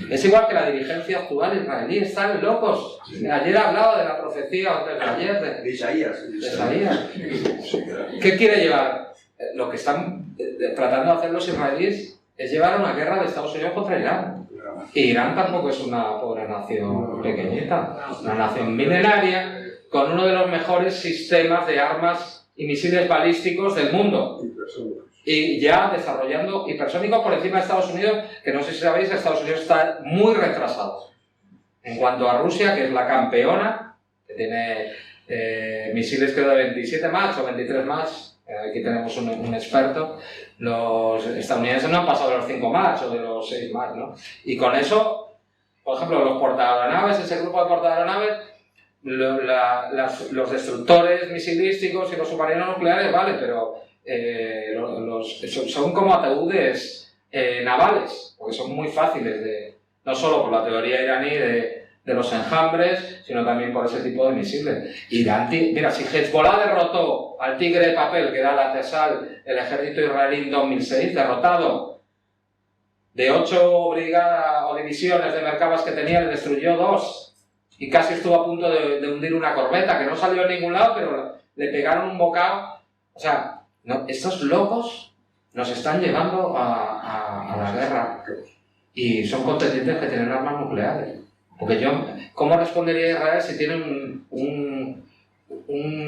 Es igual que la dirigencia actual israelí, están locos. Ayer hablaba de la profecía, antes de ayer, de Isaías. ¿Qué quiere llevar? Lo que están tratando de hacer los israelíes es llevar una guerra de Estados Unidos contra Irán. Y Irán tampoco es una pobre nación pequeñita, una nación milenaria con uno de los mejores sistemas de armas y misiles balísticos del mundo. Y ya desarrollando hipersónicos por encima de Estados Unidos, que no sé si sabéis, Estados Unidos está muy retrasado. En cuanto a Rusia, que es la campeona, que tiene misiles creo de 27 Mach o 23 Mach, aquí tenemos un experto, los estadounidenses no han pasado de los 5 Mach o de los 6 Mach, ¿no? Y con eso, por ejemplo, los portaavionaves, ese grupo de portaavionaves, los destructores misilísticos y los submarinos nucleares, vale, pero son como ataúdes navales, porque son muy fáciles no solo por la teoría iraní de los enjambres, sino también por ese tipo de misiles. Mira, si Hezbollah derrotó al tigre de papel, que era la Tesal, el ejército israelí en 2006, derrotado, de 8 brigadas o divisiones de Merkavas que tenía, le destruyó 2. Y casi estuvo a punto de hundir una corbeta, que no salió a ningún lado, pero le pegaron un bocado. O sea, estos locos nos están llevando a la guerra. Y son contendientes que tienen armas nucleares. Porque ¿cómo respondería Israel si tiene un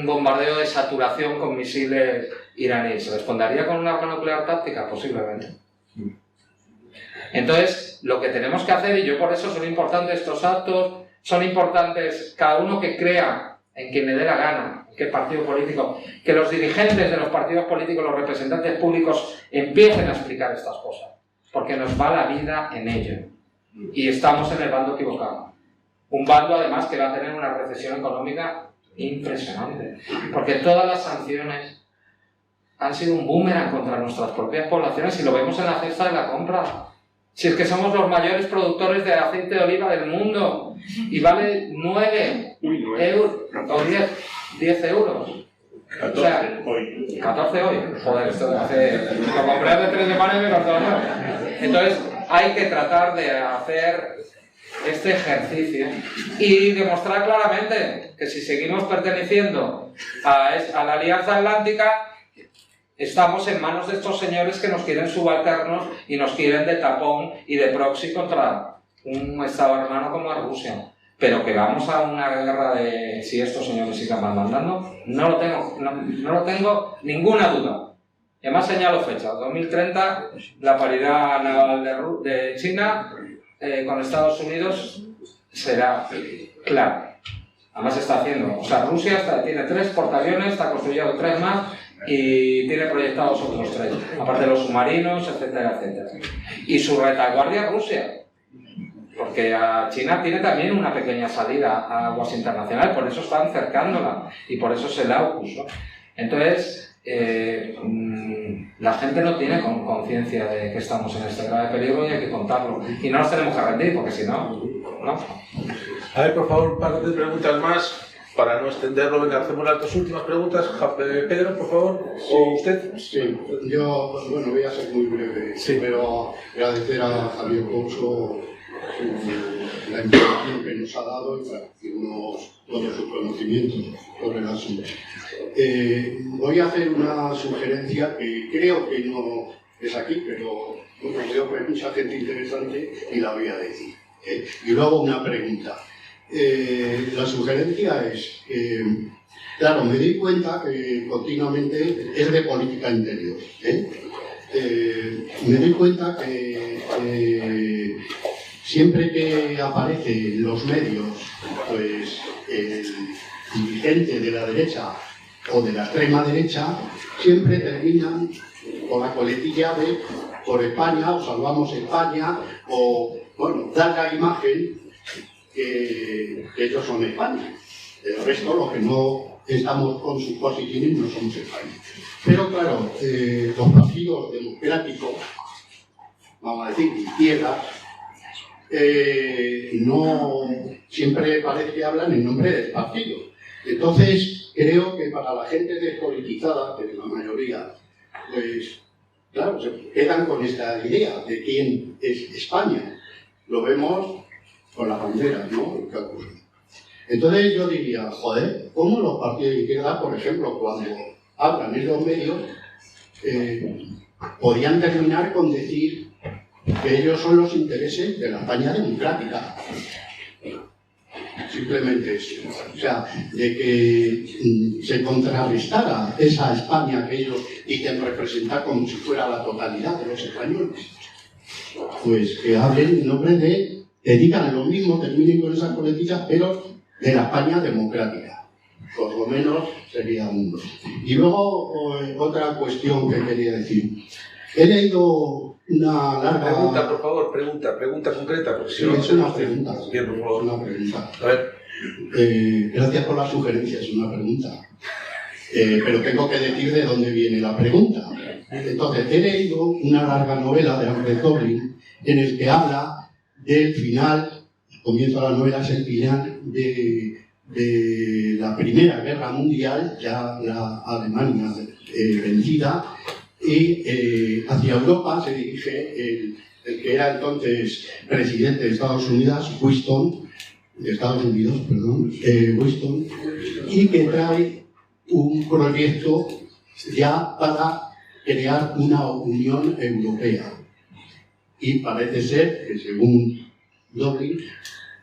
bombardeo de saturación con misiles iraníes? ¿Respondería con un arma nuclear táctica? Posiblemente. Entonces, lo que tenemos que hacer, y yo por eso son importantes estos actos, son importantes cada uno que crea en quien le dé la gana, en qué partido político, que los dirigentes de los partidos políticos, los representantes públicos, empiecen a explicar estas cosas, porque nos va la vida en ello. Y estamos en el bando equivocado. Un bando, además, que va a tener una recesión económica impresionante, porque todas las sanciones han sido un boomerang contra nuestras propias poblaciones y lo vemos en la cesta de la compra. Si es que somos los mayores productores de aceite de oliva del mundo y vale 9 euros o 10 euros. 14 o sea, hoy. 14 hoy. Joder, esto lo compré hace 3 semanas y me costó 9. Entonces hay que tratar de hacer este ejercicio y demostrar claramente que si seguimos perteneciendo a la Alianza Atlántica, estamos en manos de estos señores que nos quieren subalternos y nos quieren de tapón y de proxy contra un Estado hermano como es Rusia. Pero que vamos a una guerra de si estos señores sigan mandando, no lo tengo ninguna duda. Y además señalo fecha, 2030, la paridad naval de China con Estados Unidos será clara. Además se está haciendo, o sea, Rusia tiene 3 portaaviones, está construyendo 3 más, y tiene proyectados otros 3, aparte de los submarinos, etcétera, etcétera. Y su retaguardia es Rusia, porque a China tiene también una pequeña salida a aguas internacionales, por eso están cercándola, y por eso es el AUKUS, ¿no? Entonces, la gente no tiene conciencia de que estamos en este grave peligro y hay que contarlo. Y no nos tenemos que rendir, porque si no, ¿no? A ver, por favor, un par de preguntas más. Para no extenderlo, venga, hacemos las 2 últimas preguntas. Pedro, por favor, o usted. Sí, yo, bueno, voy a ser muy breve, sí. pero agradecer a Javier Couso la información que nos ha dado y compartirnos todos sus conocimientos sobre el asunto. Voy a hacer una sugerencia que creo que no es aquí, pero veo que hay mucha gente interesante y la voy a decir. Y luego una pregunta. La sugerencia es, claro, me di cuenta que continuamente es de política interior. Me doy cuenta que siempre que aparece en los medios pues, el dirigente de la derecha o de la extrema derecha, siempre terminan con la coletilla de por España o salvamos España o, bueno, dar la imagen que ellos son España. El resto, los que no estamos con sus posiciones, no somos España. Pero claro, los partidos democráticos, vamos a decir, izquierdas, no siempre parece que hablan en nombre del partido. Entonces, creo que para la gente despolitizada, que es la mayoría, pues, claro, se quedan con esta idea de quién es España. Lo vemos con las banderas, ¿no? Lo que ocurre. Entonces yo diría, joder, ¿cómo los partidos de izquierda, por ejemplo, cuando hablan en los medios, podían terminar con decir que ellos son los intereses de la España democrática? Simplemente eso. O sea, de que se contrarrestara esa España que ellos dicen representar como si fuera la totalidad de los españoles. Pues que hablen en nombre de, dedican lo mismo, terminen con esas políticas, pero de la España democrática. Por lo menos sería uno. Y luego otra cuestión que quería decir. He leído una larga... Pregunta, por favor, pregunta concreta. Porque Sí, es una pregunta. Bien, por favor. Una pregunta. A ver. Gracias por la sugerencia, es una pregunta. Pero tengo que decir de dónde viene la pregunta. Entonces, he leído una larga novela de Alfred Doblin en el que habla del final, el comienzo de la novela es el final de la Primera Guerra Mundial, ya la Alemania vencida, y hacia Europa se dirige el que era entonces presidente de Estados Unidos, Winston, y que trae un proyecto ya para crear una Unión Europea. Y parece ser que, según Doblin,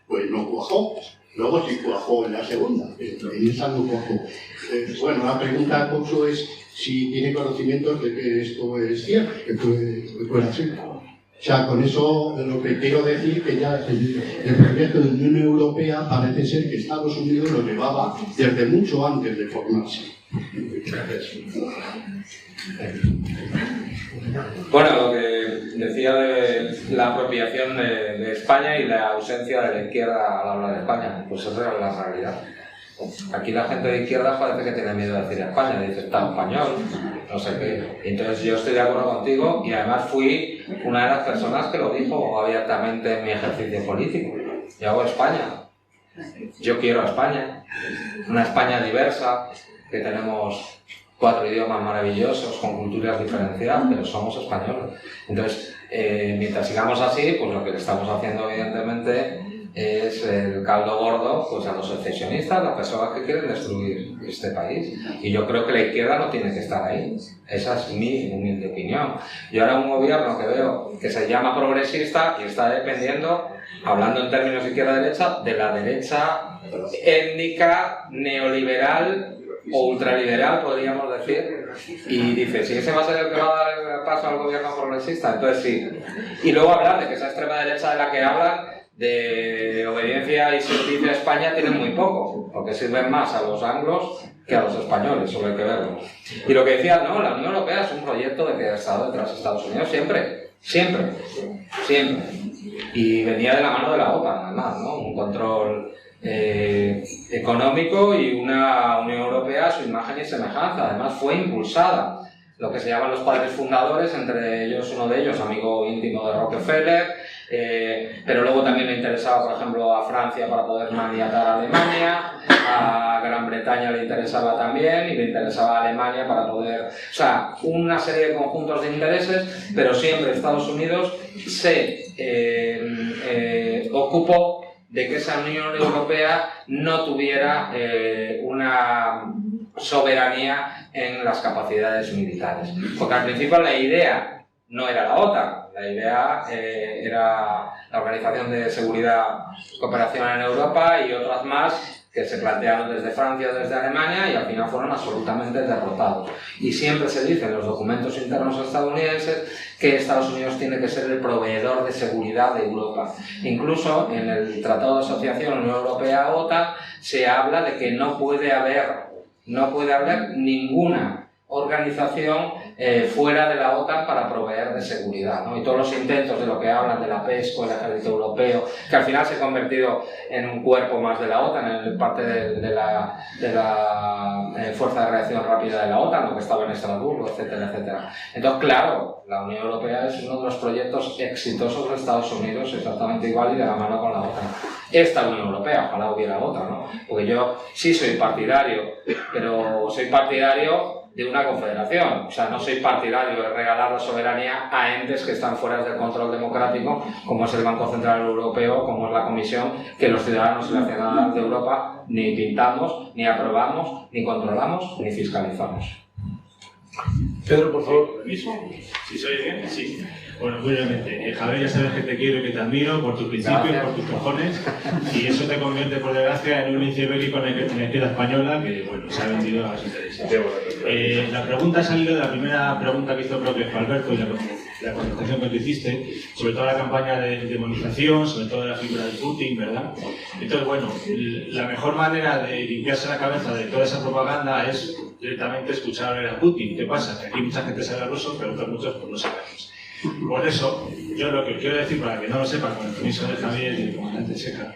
pues no cuajó. Luego sí cuajó en la segunda, en esa no cuajó. Bueno, la pregunta, Conso, es si tiene conocimientos de que esto es cierto, que puede ser. O sea, con eso lo que quiero decir que ya el proyecto de Unión Europea parece ser que Estados Unidos lo llevaba desde mucho antes de formarse. Gracias. Bueno, lo que decía de la apropiación de España y la ausencia de la izquierda al hablar de España, pues esa es la realidad. Aquí la gente de izquierda parece que tiene miedo de decir España, dice Estado español, no sé qué. Entonces yo estoy de acuerdo contigo y además fui una de las personas que lo dijo abiertamente en mi ejercicio político. Yo hago España, yo quiero a España, una España diversa, que tenemos 4 idiomas maravillosos, con culturas diferenciadas, pero somos españoles. Entonces, mientras sigamos así, pues lo que le estamos haciendo evidentemente es el caldo gordo pues a los secesionistas, las personas que quieren destruir este país. Y yo creo que la izquierda no tiene que estar ahí. Esa es mi humilde opinión. Y ahora un gobierno que veo que se llama progresista y está dependiendo, hablando en términos izquierda-derecha, de la derecha étnica, neoliberal o ultraliberal, podríamos decir, y dice, si ese va a ser el que va a dar el paso al gobierno progresista, entonces sí. Y luego hablar de que esa extrema derecha de la que hablan, de obediencia y servicio a España, tienen muy poco, porque sirven más a los anglos que a los españoles, solo hay que verlo. Y lo que decía, no, la Unión Europea es un proyecto de que ha estado detrás de Estados Unidos siempre. Y venía de la mano de la OTAN, además, ¿no? Un control económico y una Unión Europea a su imagen y semejanza. Además fue impulsada lo que se llaman los padres fundadores, entre ellos uno de ellos, amigo íntimo de Rockefeller, pero luego también le interesaba, por ejemplo, a Francia para poder maniatar a Alemania, a Gran Bretaña le interesaba también y le interesaba a Alemania para poder... O sea, una serie de conjuntos de intereses, pero siempre Estados Unidos se ocupó de que esa Unión Europea no tuviera una soberanía en las capacidades militares. Porque al principio la idea no era la OTAN, la idea era la Organización de Seguridad y Cooperación en Europa y otras más que se plantearon desde Francia o desde Alemania y al final fueron absolutamente derrotados. Y siempre se dice en los documentos internos estadounidenses que Estados Unidos tiene que ser el proveedor de seguridad de Europa. Incluso en el Tratado de Asociación Unión Europea-OTAN se habla de que no puede haber ninguna organización fuera de la OTAN para proveer de seguridad, ¿no? Y todos los intentos de lo que hablan de la PESCO, el Ejército Europeo, que al final se ha convertido en un cuerpo más de la OTAN, en parte de la Fuerza de Reacción Rápida de la OTAN, lo que estaba en Estrasburgo, etcétera, etcétera. Entonces, claro, la Unión Europea es uno de los proyectos exitosos de Estados Unidos, exactamente igual y de la mano con la OTAN. Esta Unión Europea, ojalá hubiera otra, ¿no? Porque yo sí soy partidario, pero soy partidario de una confederación. O sea, no soy partidario de regalar la soberanía a entes que están fuera del control democrático, como es el Banco Central Europeo, como es la Comisión, que los ciudadanos y las ciudadanas de Europa ni pintamos, ni aprobamos, ni controlamos, ni fiscalizamos. Pedro, por favor. ¿Sí se oye bien? Sí. Bueno, muy brevemente. Javier, ya sabes que te quiero y que te admiro por tus principios, Gracias. por tus cojones, y eso te convierte, por desgracia, en un lince bélico en la izquierda española que, bueno, se ha vendido a los intereses. La pregunta ha salido de la primera pregunta que hizo creo que fue Alberto y la contestación que tú hiciste, sobre toda la campaña de demonización, sobre todo la figura de Putin, ¿verdad? Entonces, bueno, la mejor manera de limpiarse la cabeza de toda esa propaganda es directamente escuchar a Putin. ¿Qué pasa? Que aquí mucha gente sabe ruso, pero otros muchos pues no sabemos. Por eso, yo lo que quiero decir, para que no lo sepan, con el permiso de Javier y del comandante Checa,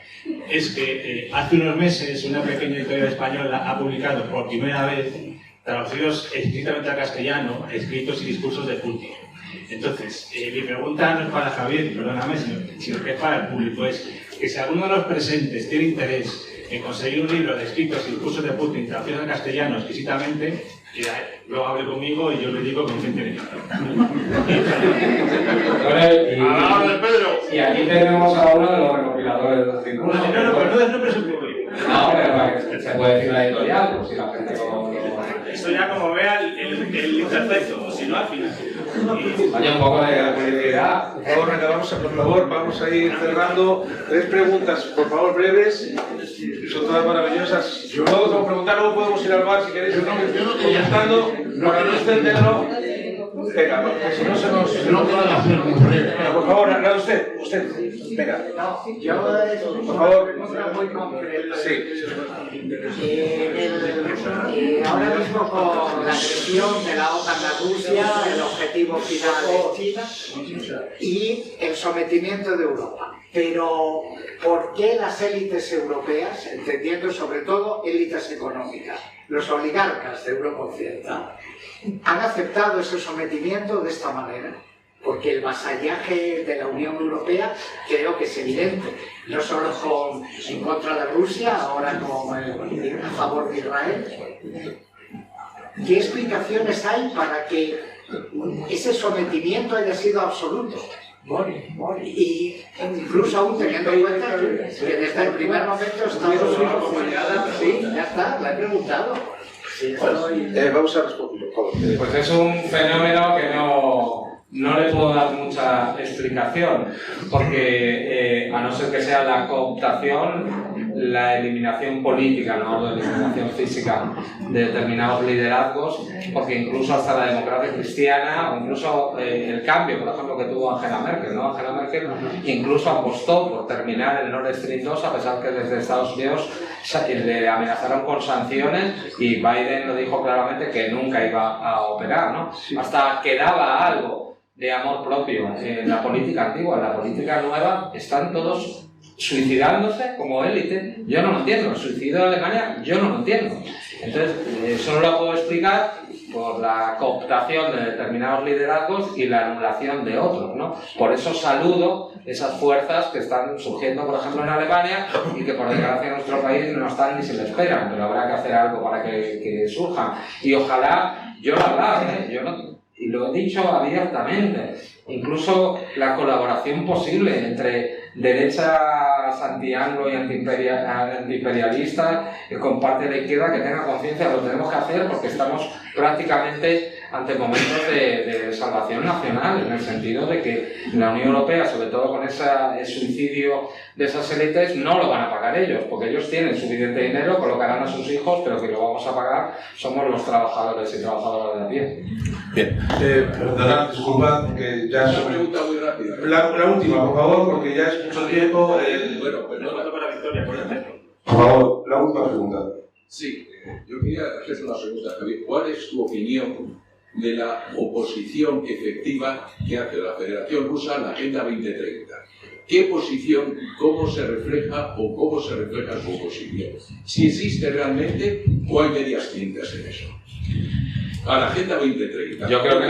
es que hace unos meses una pequeña editorial española ha publicado por primera vez, traducidos estrictamente al castellano, escritos y discursos de Putin. Entonces, mi pregunta no es para Javier, perdóname, sino que es para el público, es que si alguno de los presentes tiene interés en conseguir un libro de escritos y discursos de Putin traducidos al castellano exquisitamente, luego hable conmigo y yo le digo con quién tiene que hablar. Y aquí tenemos a uno de los recopiladores de los discursos. No, pero no des nombres en público. No, pero se puede decir la editorial, por si la gente lo... Esto ya como vea el intercepto, o si no al final. Oye, un poco de publicidad. Por favor, vamos a ir cerrando. 3 preguntas, por favor, breves. Son todas maravillosas. Luego tengo que preguntar, luego podemos ir al bar si queréis. Contestando, para no extenderlo. Venga, porque si no se nos... Venga, por favor, habla usted. Venga. Yo por favor. muy concreta. Sí. Ahora mismo con la agresión de la OTAN a Rusia, el objetivo final es China y el sometimiento de Europa. Pero, ¿por qué las élites europeas, entendiendo sobre todo élites económicas, los oligarcas de Europa Occidental, han aceptado ese sometimiento de esta manera? Porque el vasallaje de la Unión Europea creo que es evidente, no solo en contra de Rusia, ahora a favor de Israel. ¿Qué explicaciones hay para que ese sometimiento haya sido absoluto? Y incluso aún teniendo en cuenta que desde el primer momento Estados Unidos... Sí, ya está, la he preguntado. Sí, vamos a responder, por favor. Pues es un fenómeno que no le puedo dar mucha explicación, porque a no ser que sea la cooptación, la eliminación política, no la eliminación física de determinados liderazgos, porque incluso hasta la democracia cristiana, o incluso el cambio, por ejemplo, que tuvo Angela Merkel, ¿no? Angela Merkel incluso apostó por terminar el Nord Stream 2, a pesar que desde Estados Unidos le amenazaron con sanciones y Biden lo dijo claramente que nunca iba a operar, ¿no? Hasta quedaba algo de amor propio en la política antigua. En la política nueva están todos suicidándose como élite. Yo no lo entiendo. El suicidio de Alemania, yo no lo entiendo. Entonces, eso no lo puedo explicar por la cooptación de determinados liderazgos y la anulación de otros, ¿no? Por eso saludo esas fuerzas que están surgiendo, por ejemplo, en Alemania y que, por desgracia, en nuestro país no están ni se le esperan, pero habrá que hacer algo para que surjan. Y ojalá, yo lo hablaba, y lo he dicho abiertamente, incluso la colaboración posible entre derechas anti-anglo y antiimperialista con parte de la izquierda que tenga conciencia, lo tenemos que hacer porque estamos prácticamente ante momentos de salvación nacional, en el sentido de que la Unión Europea, sobre todo con el suicidio de esas élites, no lo van a pagar ellos, porque ellos tienen suficiente dinero, colocarán a sus hijos, pero que lo vamos a pagar somos los trabajadores y trabajadoras de la piel. Bien, perdonad, disculpad, que ya... Una pregunta muy rápida. La última, por favor, porque ya es mucho tiempo. Bueno, perdona para Victoria, por ejemplo. Por favor, la última pregunta. Sí, yo quería hacer una pregunta, Javier. ¿Cuál es tu opinión de la oposición efectiva que hace la Federación Rusa a la Agenda 2030? ¿Qué posición, cómo se refleja o cómo se refleja su oposición? Si existe realmente, ¿o hay medias tintas en eso? A la Agenda 2030. Yo creo que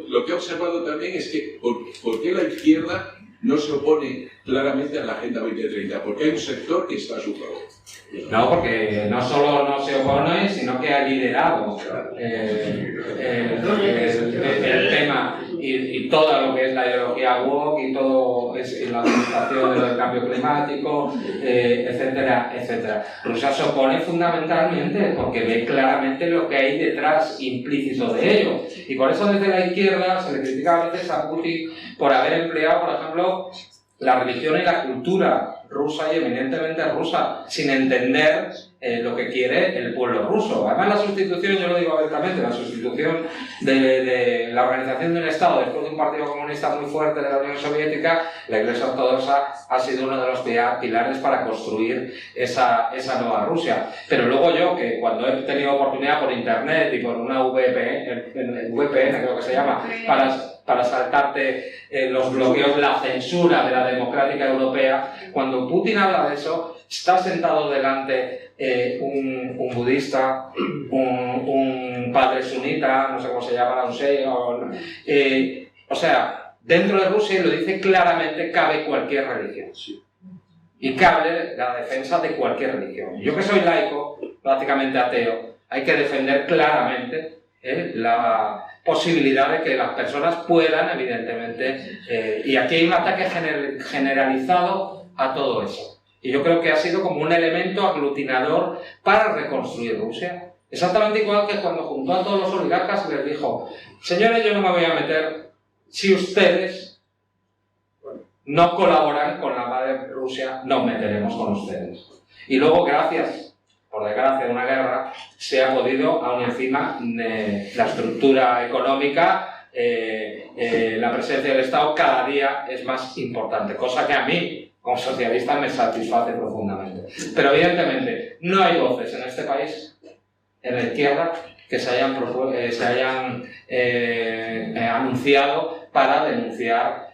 lo que he observado también es que ¿por qué la izquierda no se opone claramente a la Agenda 2030? Porque hay un sector que está a su favor. No, porque no solo no se opone, sino que ha liderado el tema y todo lo que es la ideología woke y todo es la administración del cambio climático, etcétera, etcétera. Rusia se opone fundamentalmente porque ve claramente lo que hay detrás implícito de ello. Y por eso desde la izquierda se le critica a veces a Putin por haber empleado, por ejemplo, la religión y la cultura rusa y eminentemente rusa, sin entender lo que quiere el pueblo ruso. Además, la sustitución, yo lo digo abiertamente, la sustitución de la organización de un Estado después de un partido comunista muy fuerte de la Unión Soviética, la Iglesia Ortodoxa ha sido uno de los pilares para construir esa nueva Rusia. Pero luego yo, que cuando he tenido oportunidad por internet y por una VPN creo que se llama, para saltarte los bloqueos, la censura de la democrática europea, cuando Putin habla de eso, está sentado delante un budista, un padre sunita, no sé cómo se llama, o sea, dentro de Rusia, y lo dice claramente, cabe cualquier religión. Y cabe la defensa de cualquier religión. Yo que soy laico, prácticamente ateo, hay que defender claramente la posibilidad de que las personas puedan, evidentemente, y aquí hay un ataque generalizado a todo eso. Y yo creo que ha sido como un elemento aglutinador para reconstruir Rusia. Exactamente igual que cuando juntó a todos los oligarcas y les dijo: señores, yo no me voy a meter si ustedes no colaboran con la madre Rusia, nos meteremos con ustedes. Y luego, por desgracia de una guerra, se ha podido, aún encima de la estructura económica, la presencia del Estado cada día es más importante, cosa que a mí, como socialista, me satisface profundamente. Pero evidentemente no hay voces en este país, en la izquierda, que se hayan anunciado para denunciar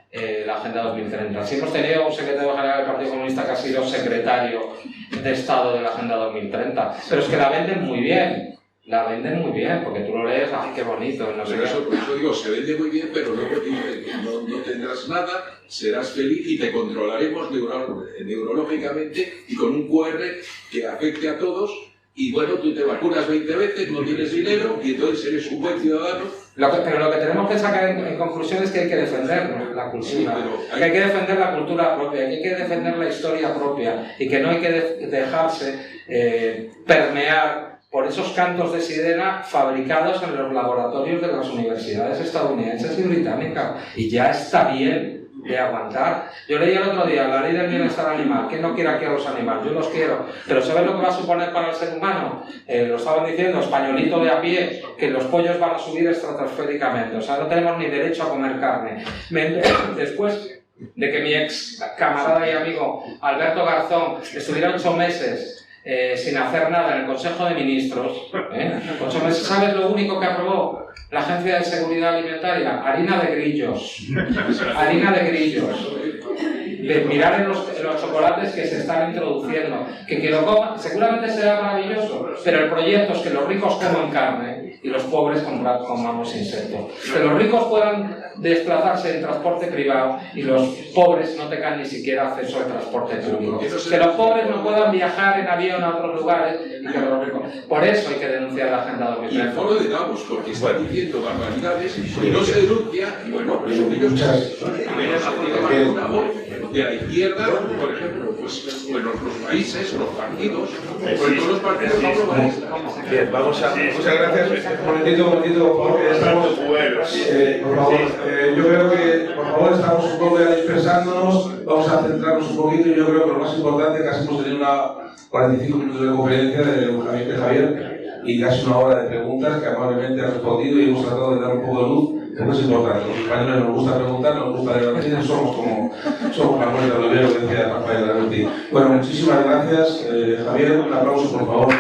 la Agenda 2030. Si hemos tenido un secretario general del Partido Comunista que ha sido secretario de Estado de la Agenda 2030, pero es que la venden muy bien. La venden muy bien, porque tú lo lees, ¡ay, qué bonito! No sé por eso digo, se vende muy bien, pero luego no tendrás nada, serás feliz y te controlaremos neurológicamente y con un QR que afecte a todos. Y bueno, tú te vacunas 20 veces, no tienes dinero y entonces eres un buen ciudadano. Pero lo que tenemos que sacar en conclusión es que hay que defender la cultura, que hay que defender la cultura propia, que hay que defender la historia propia y que no hay que dejarse permear por esos cantos de sirena fabricados en los laboratorios de las universidades estadounidenses y británicas. Y ya está bien de aguantar. Yo leí el otro día la ley del bienestar animal. ¿Quién no quiere aquí a los animales? Yo los quiero. Pero ¿sabes lo que va a suponer para el ser humano? Lo estaban diciendo, españolito de a pie, que los pollos van a subir estratosféricamente. O sea, no tenemos ni derecho a comer carne. Después de que mi ex camarada y amigo Alberto Garzón estuviera 8 meses sin hacer nada en el Consejo de Ministros, 8 meses, ¿sabes lo único que aprobó la Agencia de Seguridad Alimentaria? Harina de grillos. Harina de grillos. de mirar en los chocolates que se están introduciendo, que lo coman, seguramente será maravilloso, pero el proyecto es que los ricos coman carne y los pobres comamos insectos. Que los ricos puedan desplazarse en transporte privado y los pobres no tengan ni siquiera acceso al transporte público. Que los pobres no puedan viajar en avión a otros lugares y que los ricos... Por eso hay que denunciar la Agenda 2030. Y el foro de Davos, porque están diciendo barbaridades y no se denuncia, y bueno, pues ellos de la izquierda, por ejemplo, pues bueno, los países, los partidos, pues todos los partidos no globalistas. Bien, vamos a... Muchas gracias. Un momentito, por favor, que ya estamos... por favor, yo creo que, por favor, estamos un poco ya dispersándonos, vamos a centrarnos un poquito y yo creo que lo más importante es que casi hemos tenido una 45 minutos de conferencia de Javier y casi una hora de preguntas que amablemente ha respondido y hemos tratado de dar un poco de luz, porque es importante. Los españoles nos gusta preguntar, nos gusta debatir, somos la muestra de lo que decía Rafael Lanuti. Bueno, muchísimas gracias, Javier, un aplauso por favor.